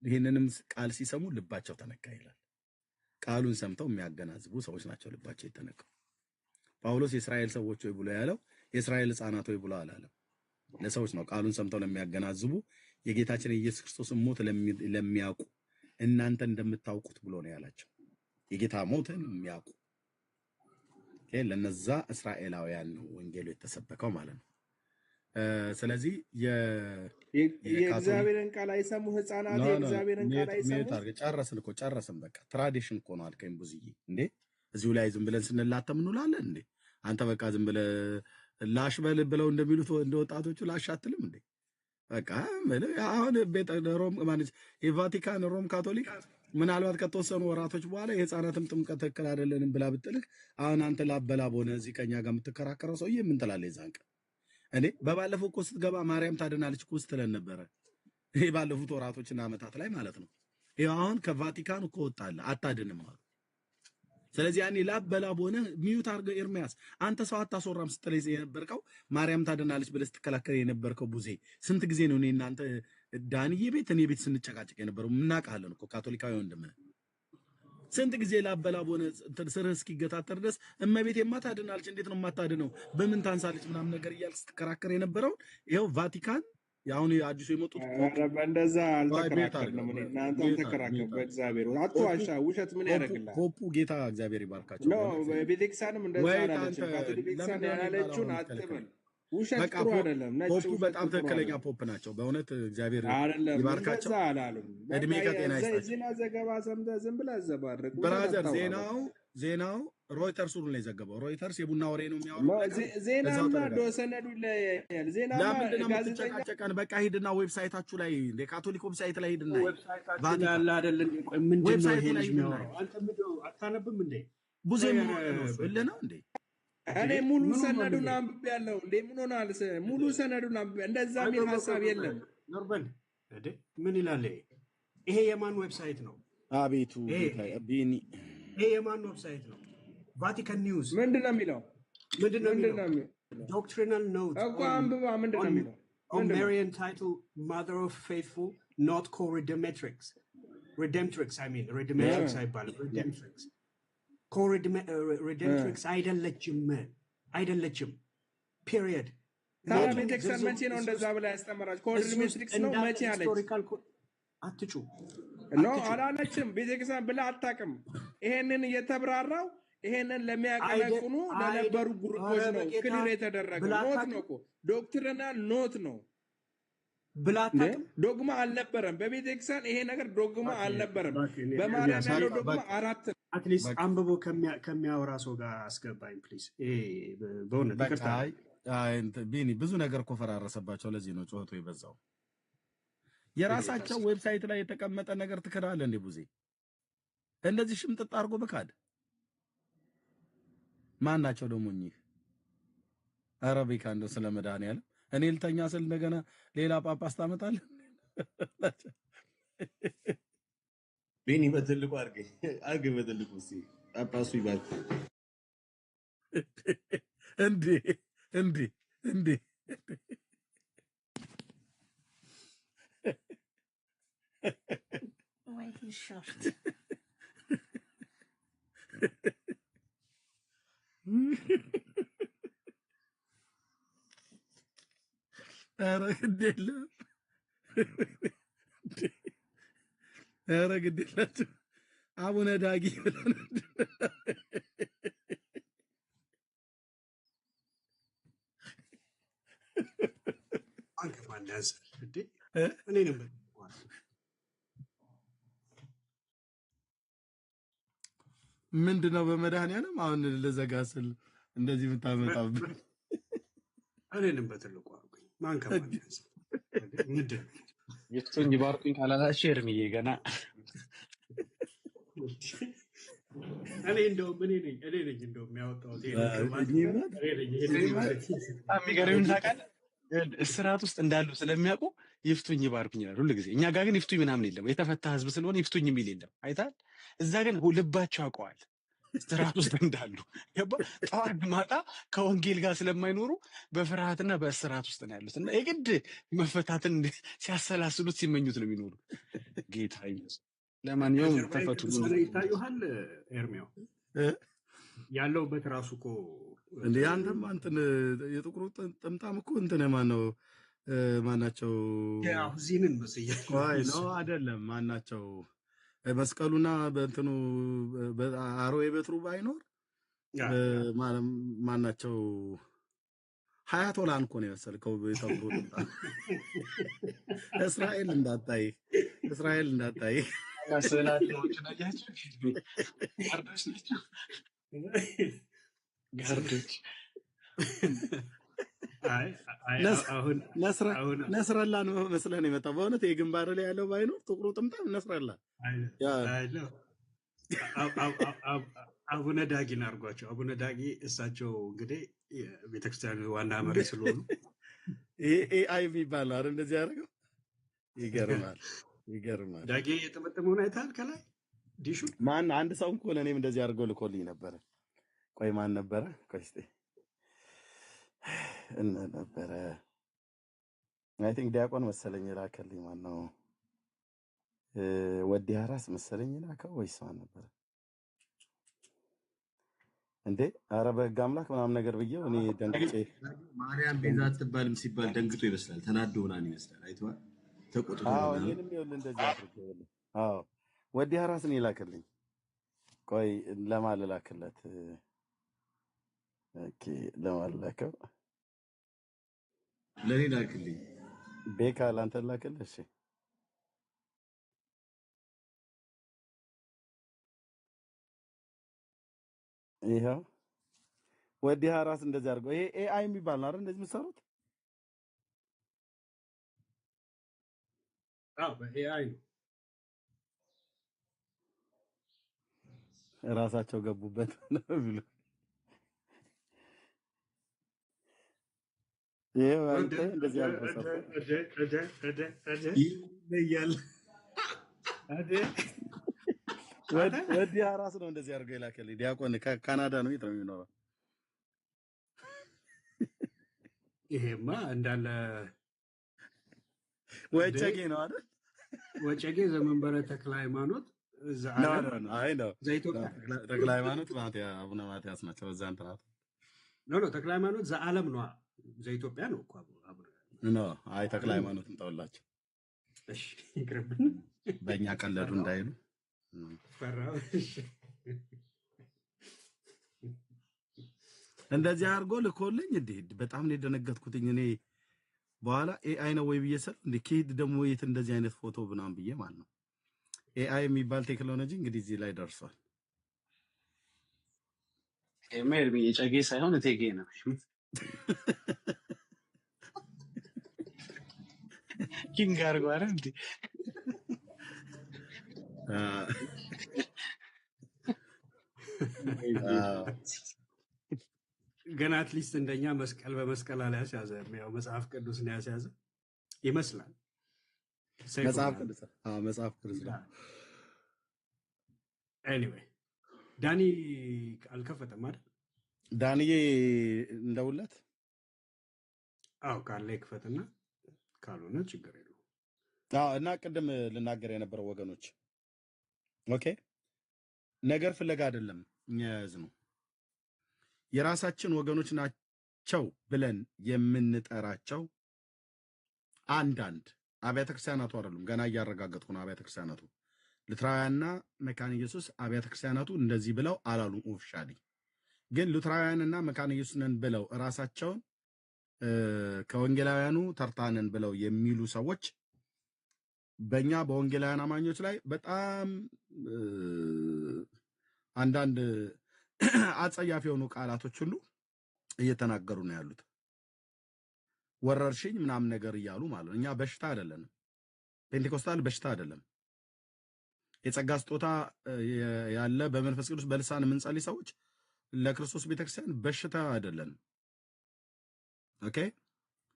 ይህንንም ቃል ሲሰሙ ልባቸው ተነካ ይላል። ቃሉን ሰምተው የሚያገናዝቡ ሰዎች ናቸው ልባቸው የተነካው። ጳውሎስ የእስራኤል ሰዎች ወይ ብሎ ያለው የእስራኤል ህፃናት ወይ ብሎ አላለም። ለሰዎች ነው። ቃሉን ሰምተው ለሚያገናዝቡ የጌታችን የኢየሱስ ክርስቶስን ሞት ለሚያውቁ እናንተ እንደምታውቁት ብሎ ነው ያላቸው። የጌታ ሞትን የሚያውቁ ለነዛ እስራኤላውያን ነው ወንጌሉ የተሰበከው ማለት ነው። ስለዚህ የእግዚአብሔርን ቃል አይሰሙ ህፃናት የእግዚአብሔርን ቃል አይሰሙ። ጨረስን በቃ ትራዲሽን እኮ ነው አልከኝ ብዙዬ። እንዴ እዚሁ ላይ ዝም ብለን ስንላተም እንውላለን እንዴ? አንተ በቃ ዝም ብለህ ላሽ በል ብለው እንደሚሉት እንደ ወጣቶቹ ላሽ አትልም እንዴ? በቃ አሁን ሮም ማለት የቫቲካን ሮም ካቶሊክ ምናልባት ከተወሰኑ ወራቶች በኋላ የህፃናትም ጥምቀት ትክክል አይደለንም ብላ ብትልክ አሁን አንተ ላበላብ ሆነ እዚህ ከኛ ጋር የምትከራከረው ሰውዬ ምን ትላለህ? የዛን ቀን እኔ በባለፈው እኮ ስትገባ ማርያም ታድናለች እኮ ስትለን ነበረ። ይሄ ባለፉት ወራቶችና ዓመታት ላይ ማለት ነው። ይሄ አሁን ከቫቲካን እኮ ወጣለ አታድንም አሉ። ስለዚህ ያኔ ላበላብ ሆነ ሚዩት አድርገህ ኤርሚያስ አንተ ሰው አታስወራም ስትለኝ የነበርከው ማርያም ታድናለች ብለህ ስትከላከል የነበርከው ቡዜ ስንት ጊዜ ነው እኔ እናንተ ዳንዬ ቤት እኔ ቤት ስንጨቃጨቅ የነበረው? እናውቃለን እኮ ካቶሊካዊ ወንድምህ ስንት ጊዜ ላበላብ ሆነ ስርህ እስኪገታተር ድረስ እመቤቴማ ታድናለች እንዴት ነው የማታድነው በምን ታንሳለች ምናምን ነገር እያልክ ስትከራከር የነበረውን ይኸው ቫቲካን አሁን አዲሱ የመጡት እንደዛ አልተከራከርንም። እናንተ ተከራከሩ። በእግዚአብሔር አትዋሻ። ውሸት ምን ያደርግልሃል? ፖፑ ጌታ እግዚአብሔር ይባርካቸው ነው። ቤተክርስቲያንም እንደዛ አላለችም። ካቶሊክ ቤተክርስቲያን ያላለችውን አትበል። ውሸት ጥሩ አይደለም። ፖፑ በጣም ትክክለኛ ፖፕ ናቸው በእውነት እግዚአብሔር ይባርካቸው። እድሜ ከጤና ይስጣቸው። ዜና ዘገባ ሰምተህ ዝም ብለህ ዘባርቅ ብራዘር። ዜናው ሮይተርስ ነው የዘገበው። ሮይተርስ የቡና ወሬ ነው የሚያወሩት። ዜናማ ሰነዱ ይለያያል። ዜናማ ለምንድን ነው የምትጨቃጨቀን? በቃ ሂድና ዌብሳይታችሁ ላይ እንደ ካቶሊክ ዌብሳይት ላይ ሂድና ያለ አይደል እንዴ? ቆይ ምንድን ነው ይሄ ልጅ የሚያወራው? አንተ ምንድነው አታነብም እንዴ? ቡዜ ምን ነው እልህ ነው እንዴ? እኔ ሙሉ ሰነዱን አንብቤያለሁ። እንዴ ምን ሆናል? ሙሉ ሰነዱን አንብቤ እንደዛ የሚል ሐሳብ የለም። ኖርበል እንዴ ምን ይላል? ይሄ የማን ዌብሳይት ነው? አቤቱ ቢኒ ይሄ የማን ዌብሳይት ነው? ቫቲካን ኒውስ ምንድን ነው የሚለው? ዶክትሪናል ኖት እኮ አንብባ። ምንድን ነው የሚለው? on Marian title Mother of Faithful not co-redemptrix I mean redemptrix አይባልም redemptrix co-redemptrix አይደለችም ፔሪየድ። ታዲያ ቤተክርስቲያን መቼ ነው እንደዛ ብላ ያስተምራች? ኮ-redemptrix ነው መቼ አለች? አትጩ ነው አላለችም። ቤተክርስቲያን ብላ አታውቅም። ይሄንን እየተብራራው ይሄንን ለሚያቀነቅኑ ለነበሩ ግሩፖች ነው ክሊር የተደረገ ኖት ነው እኮ ዶክትሪናል ኖት ነው። ብላታቅም ዶግማ አልነበረም በቤተክርስቲያን ይሄ ነገር ዶግማ አልነበረም። በማርያም ያለው ዶግማ 4 አትሊስት አንብቦ ከሚያወራ ሰው ጋር አስገባኝ ፕሊዝ። በእውነት ቢኒ ብዙ ነገር እኮ ፈራረሰባቸው። ለዚህ ነው ጩኸቱ የበዛው። የራሳቸው ዌብሳይት ላይ የተቀመጠ ነገር ትክዳለህ እንዴ ቡዜ? እንደዚህ ሽምጥጥ አድርጎ በካድ ማን ናቸው ደግሞ እኚህ? አረቢካ እንደው ስለ መድኃኒዓለም እኔ ልተኛ ስል እንደገና ሌላ ጳጳስ ታመጣለህ? ቤኒ በትልቁ አድርገኝ በትልቁ እስኪ ጳጳሱ ይባል እንዴ እንዴ እንዴ ኧረ ግድ የለም ኧረ ግድ የላችሁ አቡነ ዳጊ ብለን አንተ ማን ያዘ እንዴ? እኔንም ምንድነው በመድኃኒዓለም አሁን ልዘጋ ስል እንደዚህ የምታመጣብን? እኔንም በትልቁ አድርጉኝ። ማን ከማን ያዘ ምንድን ይፍቱኝ ባርኩኝ ካላላችሁ ኤርሚዬ ገና እኔ እንደውም እኔ ነኝ እንደውም ያወጣሁት የሚገርምህ ታውቃለህ፣ እስራት ውስጥ እንዳሉ ስለሚያውቁ ይፍቱኝ ባርኩኝ ይላል ሁሉ ጊዜ። እኛ ጋር ግን ይፍቱኝ ምናምን የለም። የተፈታ ህዝብ ስለሆነ ይፍቱኝ የሚል የለም። አይተሃል? እዛ ግን ልባቸው ያውቀዋል እስራት ውስጥ እንዳሉ። ገባ? ጠዋት ማታ ከወንጌል ጋር ስለማይኖሩ በፍርሃትና በእስራት ውስጥ ነው ያሉት እና የግድ መፈታትን ሲያሰላስሉት ሲመኙት ነው የሚኖሩ። ጌታ ይመስገን። ለማንኛውም ተፈቱ። ይታዩሃል ኤርሚያው ያለውበት ራሱ እኮ እንዴ አንተም አንተን የጥቁሩ ጥምጣም እኮ እንትን ማነው ማናቸው ዚንን መስያ ቆይ ነው አይደለም ማናቸው መስቀሉና በእንትኑ አሮዬ በትሩ ባይኖር ማናቸው ሀያቶላን እኮ ነው የመሰልከው። የጠቁሩ ጥምጣም እስራኤል እንዳታይ ስላቸዎች ናያቸው ጋርዶች ናቸው ጋርዶች ነስረላን መስለን የመጣው በእውነት የግንባር ላይ ያለው ባይኖር ጥቁሩ ጥምጣም ነስረላ አቡነ ዳጊን አድርጓቸው። አቡነ ዳጊ እሳቸው እንግዲህ ቤተክርስቲያን ዋና መሪ ስለሆኑ ኤአይ የሚባል ነው አይደል? እንደዚህ ያደርገው ይገርማል። ዳጊ የጠመጠመውን አይተሃል? ከላይ ዲሹ ማን አንድ ሰው እኮ ለእኔም እንደዚህ አድርገው ልኮልኝ ነበረ። ቆይ ማን ነበረ? ቆይ እስኪ ነበረ አይ ቲንክ ዲያቆን መሰለኝ ላከልኝ። ማን ነው ወዲ አራስ መሰለኝ ላከው ወይስ ማን ነበረ እንዴ? ኧረ በሕግ አምላክ ምናምን ነገር ብዬው እኔ ደንግጬ ማርያም ቤዛ አትባልም ሲባል ደንግጦ ይመስላል፣ ተናዶ ምናምን ይመስላል። አይተዋል? ተቆጥቶ እኔንም ይኸውልህ እንደዚህ አድርገው ይኸውልህ። ወዲ አራስ ነው የላከልኝ። ቆይ ለማን ላክለት? ኦኬ ለማን ላከው? ለኔ ላክልኝ። ቤካ ላንተ ላክልህ። እሺ ይሄው ወዲ አራስ እንደዚህ አድርገው። ይሄ ኤአይ የሚባል ነው አይደል? እንደዚህ የምትሰሩት በኤአይ ነው። ራሳቸው ገቡበት ነው ብሎ ይሄው አንተ እንደዚህ አልፈሰፈ ይለያል። ወዲ አራስ ነው እንደዚህ አድርገው የላከልኝ። ዲያቆን ከካናዳ ነው። የት ነው የሚኖረው? ይሄማ እንዳለ ወጨጌ ነው አይደል? ወጨጌ ዘመንበረ ተክለ ሃይማኖት ተክለ ሃይማኖት አቡነ ማትያስ ናቸው። በዛ እንትናት ተክለ ሃይማኖት ዘዓለም ነው ዘኢትዮጵያ ነው እኮ አይ ተክለ ሃይማኖትን ተወላቸው። እሺ ይቅርብን፣ በእኛ ቀለዱ እንዳይሉ ፈራው። እንደዚህ አድርጎ ልኮልኝ እንዴ በጣም ነው የደነገጥኩትኝ እኔ። በኋላ ኤአይ ነው ወይ ብዬ ስል እንዴ ከሄድ ደግሞ የት እንደዚህ አይነት ፎቶ ምናምን ብዬ ማለት ነው። ኤአይ የሚባል ቴክኖሎጂ እንግዲህ እዚህ ላይ ደርሷል። ኤርሚ የጨጌ ሳይሆን እቴጌ ነው። ኪንግ አድርጎ አይደል እንዴ? አ፣ አ፣ ግን አትሊስት እንደኛ መስቀል በመስቀል አልያስያዘም። ያው መጽሐፍ ቅዱስ ነው ያስያዘ ይመስላል። ሰይፉ መጽሐፍ ምናምን ቅዱስ መጽሐፍ ቅዱስ ነው። ኤኒዌይ ዳኒ አልከፈተም አይደል? ዳንዬ እንደውለት አዎ ካለ ይክፈትና ካልሆነ ችግር የለውም። እና ቅድም ልናገር የነበረው ወገኖች ኦኬ፣ ነገር ፍለጋ አይደለም እኛ የያዝነው የራሳችን ወገኖች ናቸው ብለን የምንጠራቸው አንዳንድ አብያተ ክርስቲያናቱ አይደሉም። ገና እያረጋገጥኩ ነው። አብያተ ክርስቲያናቱ ሉትራውያንና መካነ ኢየሱስ አብያተ ክርስቲያናቱ እንደዚህ ብለው አላሉም። ኦፊሻሊ ግን ሉትራውያንና መካነ ኢየሱስ ነን ብለው ራሳቸውን ከወንጌላውያኑ ተርታነን ብለው የሚሉ ሰዎች በእኛ በወንጌላውያን አማኞች ላይ በጣም አንዳንድ አጸያፊ የሆኑ ቃላቶች ሁሉ እየተናገሩ ነው ያሉት። ወረርሽኝ ምናምን ነገር እያሉ ማለት ነው። እኛ በሽታ አይደለንም። ፔንቴኮስታል በሽታ አይደለም። የጸጋ ስጦታ ያለ በመንፈስ ቅዱስ በልሳን የምንጸልይ ሰዎች ለክርስቶስ ቤተክርስቲያን በሽታ አይደለንም። ኦኬ።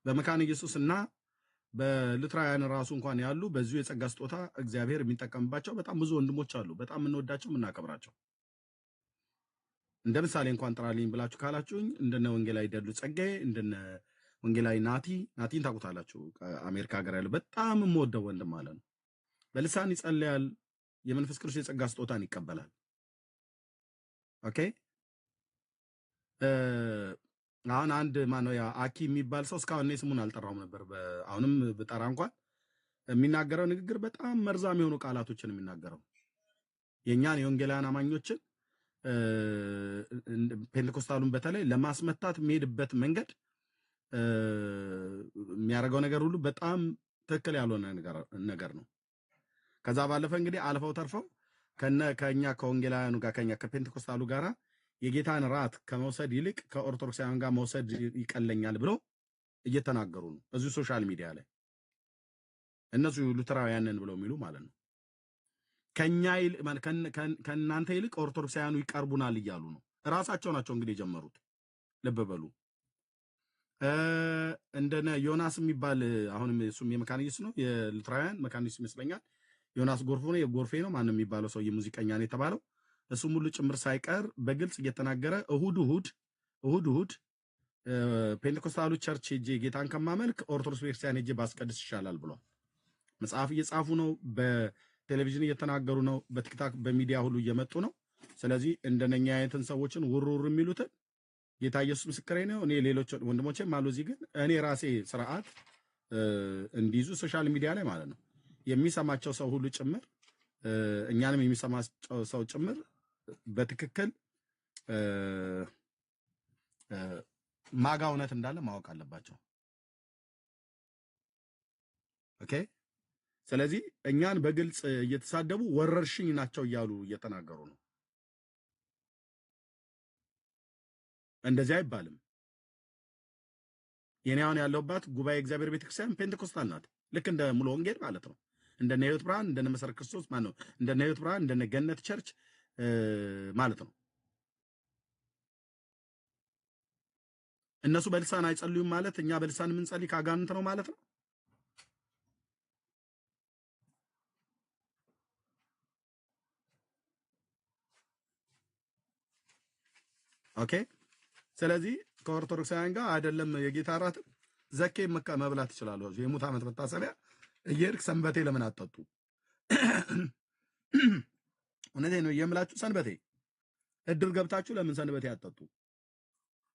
በመካነ ኢየሱስ እና በሉትራውያን ራሱ እንኳን ያሉ በዚሁ የጸጋ ስጦታ እግዚአብሔር የሚጠቀምባቸው በጣም ብዙ ወንድሞች አሉ። በጣም የምንወዳቸው የምናከብራቸው። እንደ ምሳሌ እንኳን ጥራልኝ ብላችሁ ካላችሁኝ እንደነ ወንጌላዊ ደሉ ጸጋዬ፣ እንደነ ወንጌላዊ ናቲን ታውቁታላችሁ። አሜሪካ ሀገር ያለው በጣም የምወደው ወንድም ማለት ነው። በልሳን ይጸልያል። የመንፈስ ቅዱስ የጸጋ ስጦታን ይቀበላል። ኦኬ። አሁን አንድ ማነው ያ አኪ የሚባል ሰው እስካሁን እኔ ስሙን አልጠራውም ነበር። አሁንም ብጠራ እንኳን የሚናገረው ንግግር በጣም መርዛም የሆኑ ቃላቶችን የሚናገረው የእኛን የወንጌላውያን አማኞችን ፔንቴኮስታሉን በተለይ ለማስመታት የሚሄድበት መንገድ የሚያደርገው ነገር ሁሉ በጣም ትክክል ያልሆነ ነገር ነው። ከዛ ባለፈ እንግዲህ አልፈው ተርፈው ከኛ ከወንጌላውያኑ ጋር ከኛ ከፔንቴኮስታሉ ጋራ የጌታን ራት ከመውሰድ ይልቅ ከኦርቶዶክሳውያን ጋር መውሰድ ይቀለኛል ብሎ እየተናገሩ ነው እዚሁ ሶሻል ሚዲያ ላይ። እነሱ ሉተራውያንን ብለው የሚሉ ማለት ነው። ከእናንተ ይልቅ ኦርቶዶክሳውያኑ ይቀርቡናል እያሉ ነው። እራሳቸው ናቸው እንግዲህ የጀመሩት። ልብ በሉ። እንደነ ዮናስ የሚባል አሁንም እሱም የመካነ ኢየሱስ ነው፣ የሉተራውያን መካነ ኢየሱስ ይመስለኛል። ዮናስ ጎርፌ ነው ማንም የሚባለው ሰው የሙዚቀኛ ነው የተባለው። እሱም ሁሉ ጭምር ሳይቀር በግልጽ እየተናገረ እሁድ ፔንቴኮስታሉ ቸርች ሄጄ ጌታን ከማመልክ ኦርቶዶክስ ቤተክርስቲያን ሄጄ ባስቀድስ ይሻላል ብሏል። መጽሐፍ እየጻፉ ነው፣ በቴሌቪዥን እየተናገሩ ነው፣ በቲክታክ በሚዲያ ሁሉ እየመጡ ነው። ስለዚህ እንደነኛ አይነትን ሰዎችን ውርውር የሚሉትን ጌታ ኢየሱስ ምስክሬ ነው። እኔ ሌሎች ወንድሞቼም አሉ እዚህ። ግን እኔ ራሴ ስርዓት እንዲይዙ ሶሻል ሚዲያ ላይ ማለት ነው የሚሰማቸው ሰው ሁሉ ጭምር እኛንም የሚሰማቸው ሰው ጭምር በትክክል ማጋ እውነት እንዳለ ማወቅ አለባቸው። ኦኬ። ስለዚህ እኛን በግልጽ እየተሳደቡ ወረርሽኝ ናቸው እያሉ እየተናገሩ ነው። እንደዚህ አይባልም። የኔ አሁን ያለሁባት ጉባኤ እግዚአብሔር ቤተክርስቲያን ፔንቴኮስታል ናት። ልክ እንደ ሙሉ ወንጌል ማለት ነው። እንደነ ሕይወት ብርሃን፣ እንደነ መሰረት ክርስቶስ ማለት ነው። እንደነ ሕይወት ብርሃን፣ እንደነ ገነት ቸርች ማለት ነው። እነሱ በልሳን አይጸልዩም ማለት እኛ በልሳን የምንጸልይ ከአጋንንት ነው ማለት ነው። ኦኬ። ስለዚህ ከኦርቶዶክሳውያን ጋር አይደለም የጌታ እራት ዘኬ መብላት ይችላሉ። የሙት ዓመት መታሰቢያ እየሄድክ ሰንበቴ ለምን አጠጡ? እውነቴን ነው የምላችሁ። ሰንበቴ እድር ገብታችሁ ለምን ሰንበቴ አጠጡ?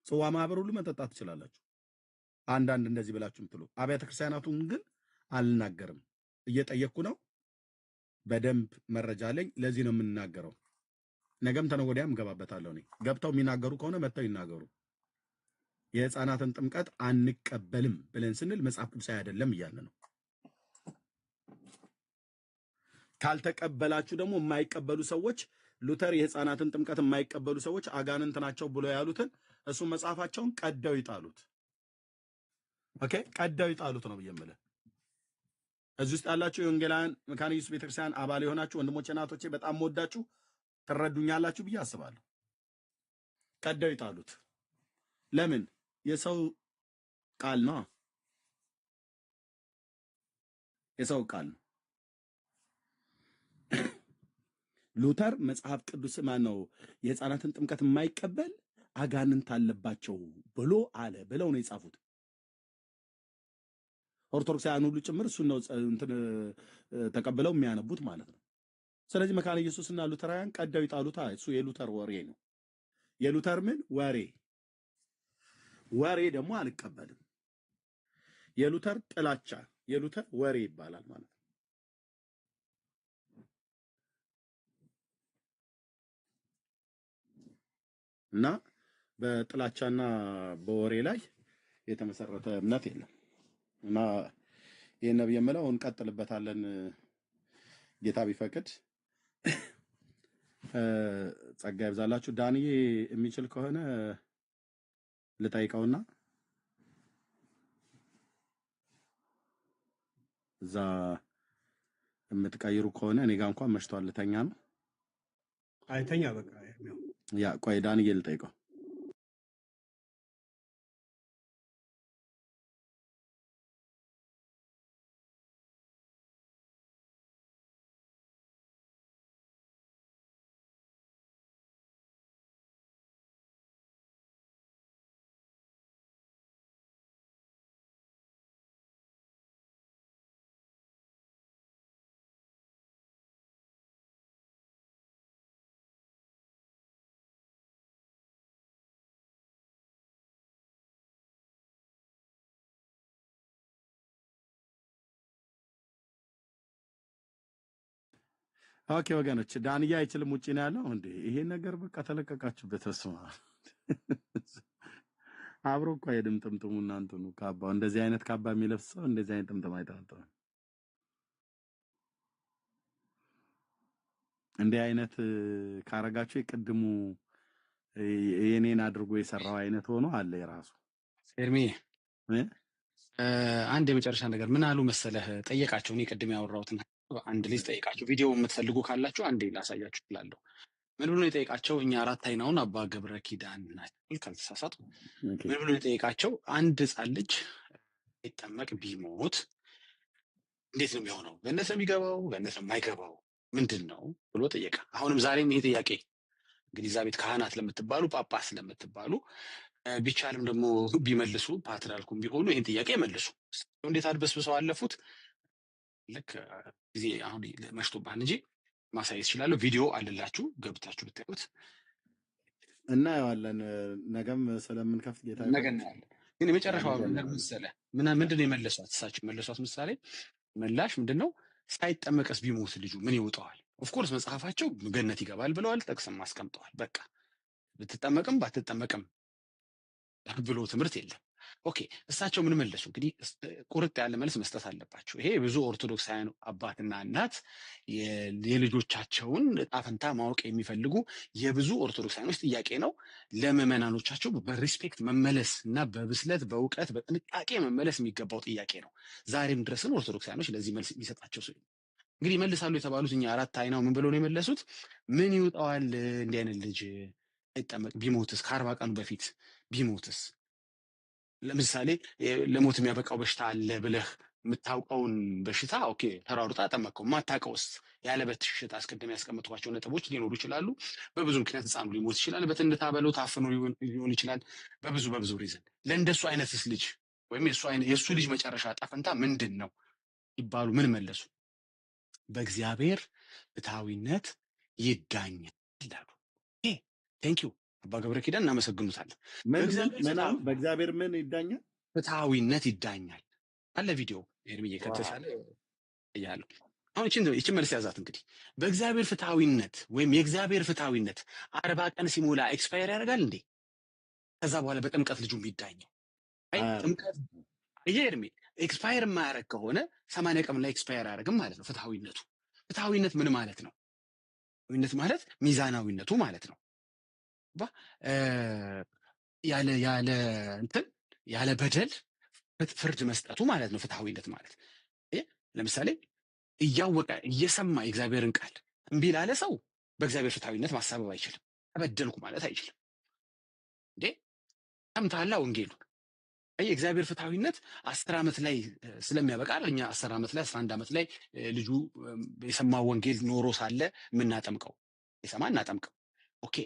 ጽዋ ማህበር ሁሉ መጠጣት ትችላላችሁ። አንዳንድ እንደዚህ ብላችሁ ምትሉ አብያተ ክርስቲያናቱን ግን አልናገርም። እየጠየቅኩ ነው። በደንብ መረጃ አለኝ። ለዚህ ነው የምናገረው። ነገም ተነገ ወዲያም እገባበታለሁ። እኔ ገብተው የሚናገሩ ከሆነ መጥተው ይናገሩ። የህፃናትን ጥምቀት አንቀበልም ብለን ስንል መጽሐፍ ቅዱሳዊ አይደለም እያለ ነው። ካልተቀበላችሁ ደግሞ የማይቀበሉ ሰዎች ሉተር የህፃናትን ጥምቀት የማይቀበሉ ሰዎች አጋንንት ናቸው ብሎ ያሉትን እሱ መጽሐፋቸውን ቀደው ይጣሉት። ኦኬ፣ ቀደው ይጣሉት ነው ብዬ የምልህ። እዚህ ውስጥ ያላችሁ የወንጌላውያን መካነ ኢየሱስ ቤተክርስቲያን አባል የሆናችሁ ወንድሞቼ እናቶቼ በጣም ወዳችሁ ትረዱኛላችሁ ብዬ አስባለሁ። ቀደው ይጣሉት። ለምን? የሰው ቃል ነው፣ የሰው ቃል ነው። ሉተር መጽሐፍ ቅዱስ ማን ነው የህፃናትን ጥምቀት የማይቀበል አጋንንት አለባቸው ብሎ አለ ብለው ነው የጻፉት። ኦርቶዶክሳውያን ሁሉ ጭምር እሱን ነው እንትን ተቀብለው የሚያነቡት ማለት ነው። ስለዚህ መካነ ኢየሱስና ሉተራውያን ቀደው ይጣሉታ። እሱ የሉተር ወሬ ነው። የሉተር ምን ወሬ ደግሞ አልቀበልም። የሉተር ጥላቻ፣ የሉተር ወሬ ይባላል ማለት ነው። እና በጥላቻና በወሬ ላይ የተመሰረተ እምነት የለም። እና ይሄን ነብይ የምለው እንቀጥልበታለን ጌታ ቢፈቅድ። ጸጋ ይብዛላችሁ። ዳንዬ የሚችል ከሆነ ልጠይቀውና እዛ የምትቀይሩ ከሆነ እኔ ጋር እንኳን መሽቷል፣ ልተኛ ነው። አይተኛ በቃ ያ ቆይ ዳንዬ ልጠይቀው። ኦኬ ወገኖች፣ ዳንያ አይችልም ውጪ ነው ያለው እንዴ? ይሄ ነገር በቃ ተለቀቃችሁበት። በስማ አብሮ እኮ አይደም ጥምጥሙ እናንተ ነው ካባው። እንደዚህ አይነት ካባ የሚለብስ ሰው እንደዚህ አይነት ጥምጥም አይጠምጥም። እንዲህ አይነት ካረጋችሁ የቅድሙ የኔን አድርጎ የሰራው አይነት ሆኖ አለ የራሱ ኤርሚ አንድ የመጨረሻ ነገር ምን አሉ መሰለህ? ጠየቃቸው። እኔ ቅድም ያወራሁትን አንድ ልጅ ጠይቃቸው። ቪዲዮ የምትፈልጉ ካላችሁ አንዴ ላሳያችሁ እችላለሁ። ምን ብሎ የጠየቃቸው? እኛ አራት አይናውን አባ ገብረ ኪዳን ናቸው ካልተሳሳቱ። ምን ብሎ የጠየቃቸው? አንድ ህፃን ልጅ ይጠመቅ ቢሞት እንዴት ነው የሚሆነው? ገነት ነው የሚገባው? ገነት ነው የማይገባው? ምንድን ነው ብሎ ጠየቀ። አሁንም ዛሬም ይሄ ጥያቄ እንግዲህ እዛ ቤት ካህናት ለምትባሉ ጳጳስ ለምትባሉ ቢቻልም ደግሞ ቢመልሱ ፓትርያርኩም ቢሆኑ ይህን ጥያቄ መልሱ። እንዴት አድበስብሰው አለፉት። ልክ ጊዜ አሁን መሽቶብሃል እንጂ ማሳየት ይችላለሁ። ቪዲዮ አለላችሁ ገብታችሁ ብታዩት እናየዋለን። ነገም ስለምንከፍት ጌታ ነገ እናያለን። ግን የመጨረሻው መሰለህ ምንድን ነው የመለሷት? እሳቸው መለሷት ምሳሌ ምላሽ ምንድን ነው? ሳይጠመቀስ ቢሞት ልጁ ምን ይውጠዋል? ኦፍኮርስ መጽሐፋቸው ገነት ይገባል ብለዋል፣ ጠቅስም አስቀምጠዋል። በቃ ብትጠመቅም ባትጠመቅም ብሎ ትምህርት የለም። ኦኬ እሳቸው ምን መለሱ? እንግዲህ ቁርጥ ያለ መልስ መስጠት አለባቸው። ይሄ ብዙ ኦርቶዶክሳውያን አባትና እናት የልጆቻቸውን ዕጣ ፈንታ ማወቅ የሚፈልጉ የብዙ ኦርቶዶክሳውያኖች ጥያቄ ነው። ለምዕመናኖቻቸው በሪስፔክት መመለስ እና በብስለት በእውቀት በጥንቃቄ መመለስ የሚገባው ጥያቄ ነው። ዛሬም ድረስን ኦርቶዶክሳውያኖች ለዚህ መልስ የሚሰጣቸው ሰው እንግዲህ ይመልሳሉ የተባሉት እኛ አራት አይናው ምን ብለው ነው የመለሱት? ምን ይውጣዋል እንዲህ አይነት ልጅ አይጠመቅ ቢሞትስ? ከ40 ቀኑ በፊት ቢሞትስ? ለምሳሌ ለሞት የሚያበቃው በሽታ አለ ብለህ የምታውቀውን በሽታ ኦኬ ተሯሩጣ አጠመቀው። የማታውቀውስ? ያለ በሽታ አስቀድሜ ያስቀመጥኳቸው ነጥቦች ሊኖሩ ይችላሉ። በብዙ ምክንያት ህፃኑ ሊሞት ይችላል። በትንታ በለው ታፍኖ ሊሆን ይችላል። በብዙ ሪዝን ለእንደሱ አይነትስ ልጅ ወይም የእሱ ልጅ መጨረሻ ዕጣ ፈንታ ምንድን ነው ይባሉ ምን መለሱ? በእግዚአብሔር ፍትሐዊነት ይዳኛል ይላሉ። ቴንክ ዩ አባ ገብረ ኪዳን እናመሰግኑታለን። በእግዚአብሔር ምን ይዳኛል? ፍትሐዊነት ይዳኛል አለ ቪዲዮ ኤርሚዬ ከተሻለ ያለው አሁን ይችን መልስ ያዛት። እንግዲህ በእግዚአብሔር ፍትሐዊነት ወይም የእግዚአብሔር ፍትሐዊነት 40 ቀን ሲሞላ ኤክስፓየር ያደርጋል እንዴ? ከዛ በኋላ በጥምቀት ልጁ የሚዳኘው አይ ጥምቀት ኤርሚ ኤክስፓየር የማያደርግ ከሆነ 80 ቀን ላይ ኤክስፓየር አያደርግም ማለት ነው። ፍትሐዊነት ምን ማለት ነው? ፍትሐዊነት ማለት ሚዛናዊነቱ ማለት ነው። ያለ በደል ፍርድ መስጠቱ ማለት ነው። ፍትሐዊነት ማለት ለምሳሌ እያወቀ እየሰማ የእግዚአብሔርን ቃል እምቢ ላለ ሰው በእግዚአብሔር ፍትሐዊነት ማሳበብ አይችልም። ተበደልኩ ማለት አይችልም። እንዴ ሰምተሃል ወንጌሉ? የእግዚአብሔር ፍትሐዊነት 10 ዓመት ላይ ስለሚያበቃ እኛ 10 ዓመት ላይ 11 ዓመት ላይ ልጁ የሰማው ወንጌል ኖሮ ሳለ የምናጠምቀው የሰማ እናጠምቀው። ኦኬ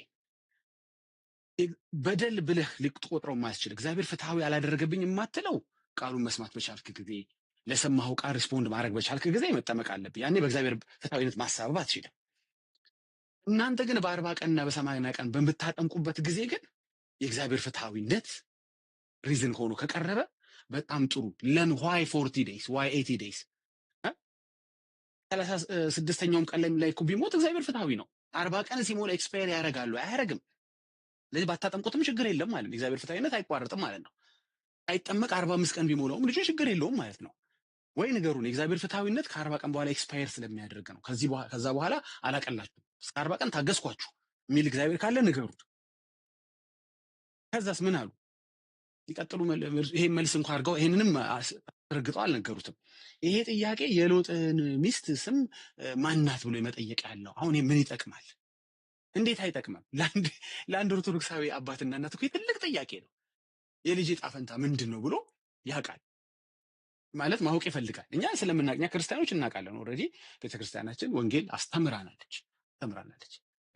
በደል ብለህ ልትቆጥረው የማያስችል እግዚአብሔር ፍትሐዊ አላደረገብኝ የማትለው ቃሉን መስማት በቻልክ ጊዜ ለሰማኸው ቃል ሪስፖንድ ማድረግ በቻልክ ጊዜ መጠመቅ አለብህ። ያኔ በእግዚአብሔር ፍትሐዊነት ማሳበብ አትችልም። እናንተ ግን በ40 ቀንና በ80 ቀን በምታጠምቁበት ጊዜ ግን የእግዚአብሔር ፍትሐዊነት ሪዝን ሆኖ ከቀረበ በጣም ጥሩ። ለን ዋይ 40 ዴይስ ዋይ 80 ዴይስ 36ኛውም ቀን ላይ እኮ ቢሞት እግዚአብሔር ፍትሐዊ ነው። 40 ቀን ሲሞላ ኤክስፓየር ያደርጋሉ አያደርግም? ስለዚህ ባታጠምቁትም ችግር የለም ማለት ነው። የእግዚአብሔር ፍትሐዊነት አይቋረጥም ማለት ነው። አይጠመቅ 45 ቀን ቢሞላውም ልጁ ችግር የለውም ማለት ነው። ወይ ንገሩን፣ የእግዚአብሔር ፍትሐዊነት ከ40 ቀን በኋላ ኤክስፓየር ስለሚያደርግ ነው። ከዛ በኋላ አላቀላችሁም እስከ 40 ቀን ታገስኳችሁ የሚል እግዚአብሔር ካለ ንገሩት። ከዛስ ምን አሉ? ይቀጥሉ። ይሄን መልስ እንኳን አድርገው ይሄንንም አስረግጠው አልነገሩትም። ይሄ ጥያቄ የሎጥን ሚስት ስም ማናት ብሎ የመጠየቅ ያለው አሁን ምን ይጠቅማል? እንዴት አይጠቅምም? ለአንድ ኦርቶዶክሳዊ አባትና እናት እኮ ትልቅ ጥያቄ ነው። የልጅ ዕጣ ፈንታ ምንድን ነው ብሎ ያውቃል ማለት ማወቅ ይፈልጋል። እኛ ስለምናውቅ ክርስቲያኖች እናውቃለን። ኦልሬዲ ቤተክርስቲያናችን ወንጌል አስተምራናለች።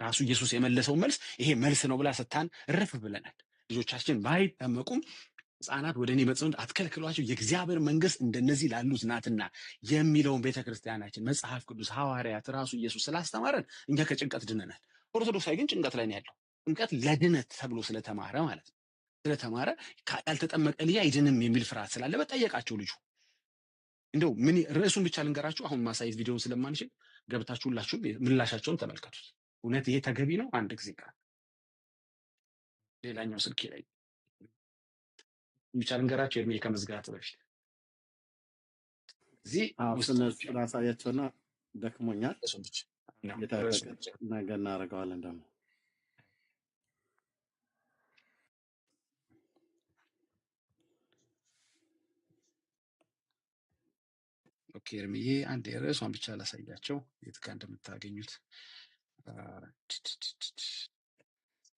ራሱ ኢየሱስ የመለሰው መልስ ይሄ መልስ ነው ብላ ስታን እረፍ ብለናል። ልጆቻችን ባይጠመቁም ሕፃናት ወደ እኔ ይመጡ ዘንድ አትከልክሏቸው የእግዚአብሔር መንግስት እንደነዚህ ላሉት ናትና የሚለውን ቤተክርስቲያናችን መጽሐፍ ቅዱስ ሐዋርያት ራሱ ኢየሱስ ስላስተማረን እኛ ከጭንቀት ድነናል። ኦርቶዶክሳዊ ግን ጭንቀት ላይ ነው ያለው። ጭንቀት ለድነት ተብሎ ስለተማረ ማለት ነው። ስለተማረ ያልተጠመቀ ልጅ አይድንም የሚል ፍርሃት ስላለበት ጠየቃቸው ልጁ። እንደው ምን ርዕሱን ብቻ ልንገራችሁ፣ አሁን ማሳየት ቪዲዮውን ስለማንችል ገብታችሁ ሁላችሁም ምላሻቸውን ተመልከቱት። እውነት ይሄ ተገቢ ነው? አንድ ጊዜ ቃል ሌላኛው ስልኬ ላይ ብቻ ልንገራችሁ እድሜ ከመዝጋት በፊት እዚህ ውስጥ ራሳያቸውና ደክሞኛል። ነገ እናደርገዋለን ደግሞ ኦኬ እርምዬ አንድ ርዕሷን ብቻ ላሳያቸው የት ጋር እንደምታገኙት።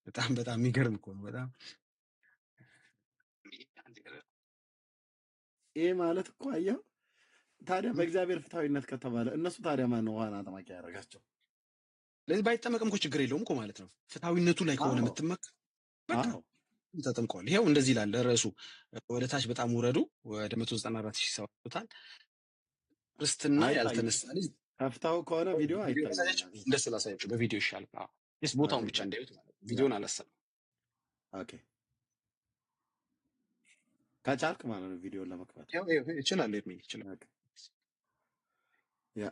በጣም የሚገርም እኮ ነው። በጣም ይሄ ማለት እኮ አየኸው። ታዲያ በእግዚአብሔር ፍትሐዊነት ከተባለ እነሱ ታዲያ ማን ነው ውሃን አጥማቂ ያደረጋቸው? ስለዚህ ባይጠመቅም እኮ ችግር የለውም እኮ ማለት ነው። ፍትሐዊነቱ ላይ ከሆነ የምትመክ በቃ ተጠምቀዋል። ይሄው እንደዚህ ይላል ርዕሱ። ወደ ታች በጣም ውረዱ። ወደ 194,000 ሰው ይወጣል። ክርስትና ያልተነሳ ልጅ ከፍታው ከሆነ ቪዲዮ አይታይም። እንደሱ ላሳያችሁ በቪዲዮ ይሻላል። አዎ ቦታውን ብቻ እንዳዩት ማለት ነው። ቪዲዮን አላሰብም። ኦኬ ከቻልክ ማለት ነው ቪዲዮን ለመክፈት ያው ይችላል ይችላል። ያ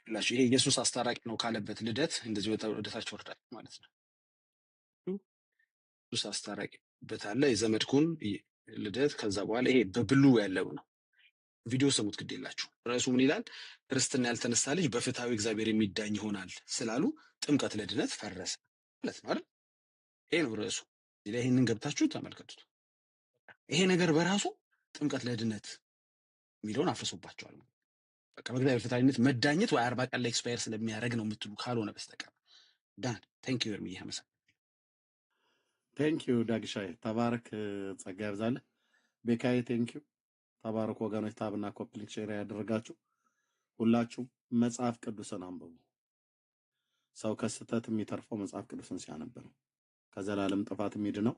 ላሽ ይሄ ኢየሱስ አስታራቂ ነው ካለበት ልደት እንደዚህ ወደ ታች ወርዳል ማለት ነው። ኢየሱስ አስታራቂ በታለ የዘመድኩን ልደት ከዛ በኋላ ይሄ በብሉ ያለው ነው። ቪዲዮ ሰሙት ግድ የላችሁ። ርዕሱ ምን ይላል? ክርስትና ያልተነሳ ልጅ በፍትሐዊ እግዚአብሔር የሚዳኝ ይሆናል ስላሉ ጥምቀት ለድነት ፈረሰ ማለት ነው አይደል? ይሄ ነው ርዕሱ። ይሄንን ገብታችሁ ተመልከቱት። ይሄ ነገር በራሱ ጥምቀት ለድነት የሚለውን አፍርሶባቸዋል። በቃ በእግዚአብሔር ፍትሐዊነት መዳኘት ወይ 40 ቀን ላይ ኤክስፓየር ስለሚያደርግ ነው የምትሉ ካልሆነ በስተቀር ዳን ቴንክ ዩ ቨሪ ማች። ቴንክ ዩ ዳግሻይ ተባረክ። ጸጋ ያብዛልህ። ቤካዬ ቴንክ ዩ ተባረክ። ወገኖች ታብና ኮፕሊንግ ሼር ያደረጋችሁ ሁላችሁም መጽሐፍ ቅዱስን አንብቡ። ሰው ከስህተት የሚተርፈው መጽሐፍ ቅዱስን ሲያነብ ነው። ከዘላለም ጥፋት የሚድነው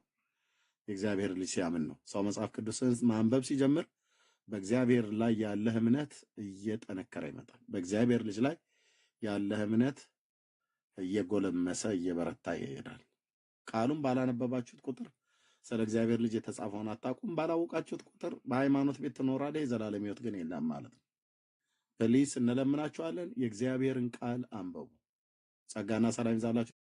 የእግዚአብሔር ልጅ ሲያምን ነው። ሰው መጽሐፍ ቅዱስን ማንበብ ሲጀምር በእግዚአብሔር ላይ ያለህ እምነት እየጠነከረ ይመጣል። በእግዚአብሔር ልጅ ላይ ያለህ እምነት እየጎለመሰ እየበረታ ይሄዳል። ቃሉን ባላነበባችሁት ቁጥር ስለ እግዚአብሔር ልጅ የተጻፈውን አታውቁም። ባላወቃችሁት ቁጥር በሃይማኖት ቤት ትኖራለህ፣ የዘላለም ሕይወት ግን የለም ማለት ነው። ፕሊስ እንለምናችኋለን፣ የእግዚአብሔርን ቃል አንብቡ። ጸጋና ሰላም ይብዛላችሁ።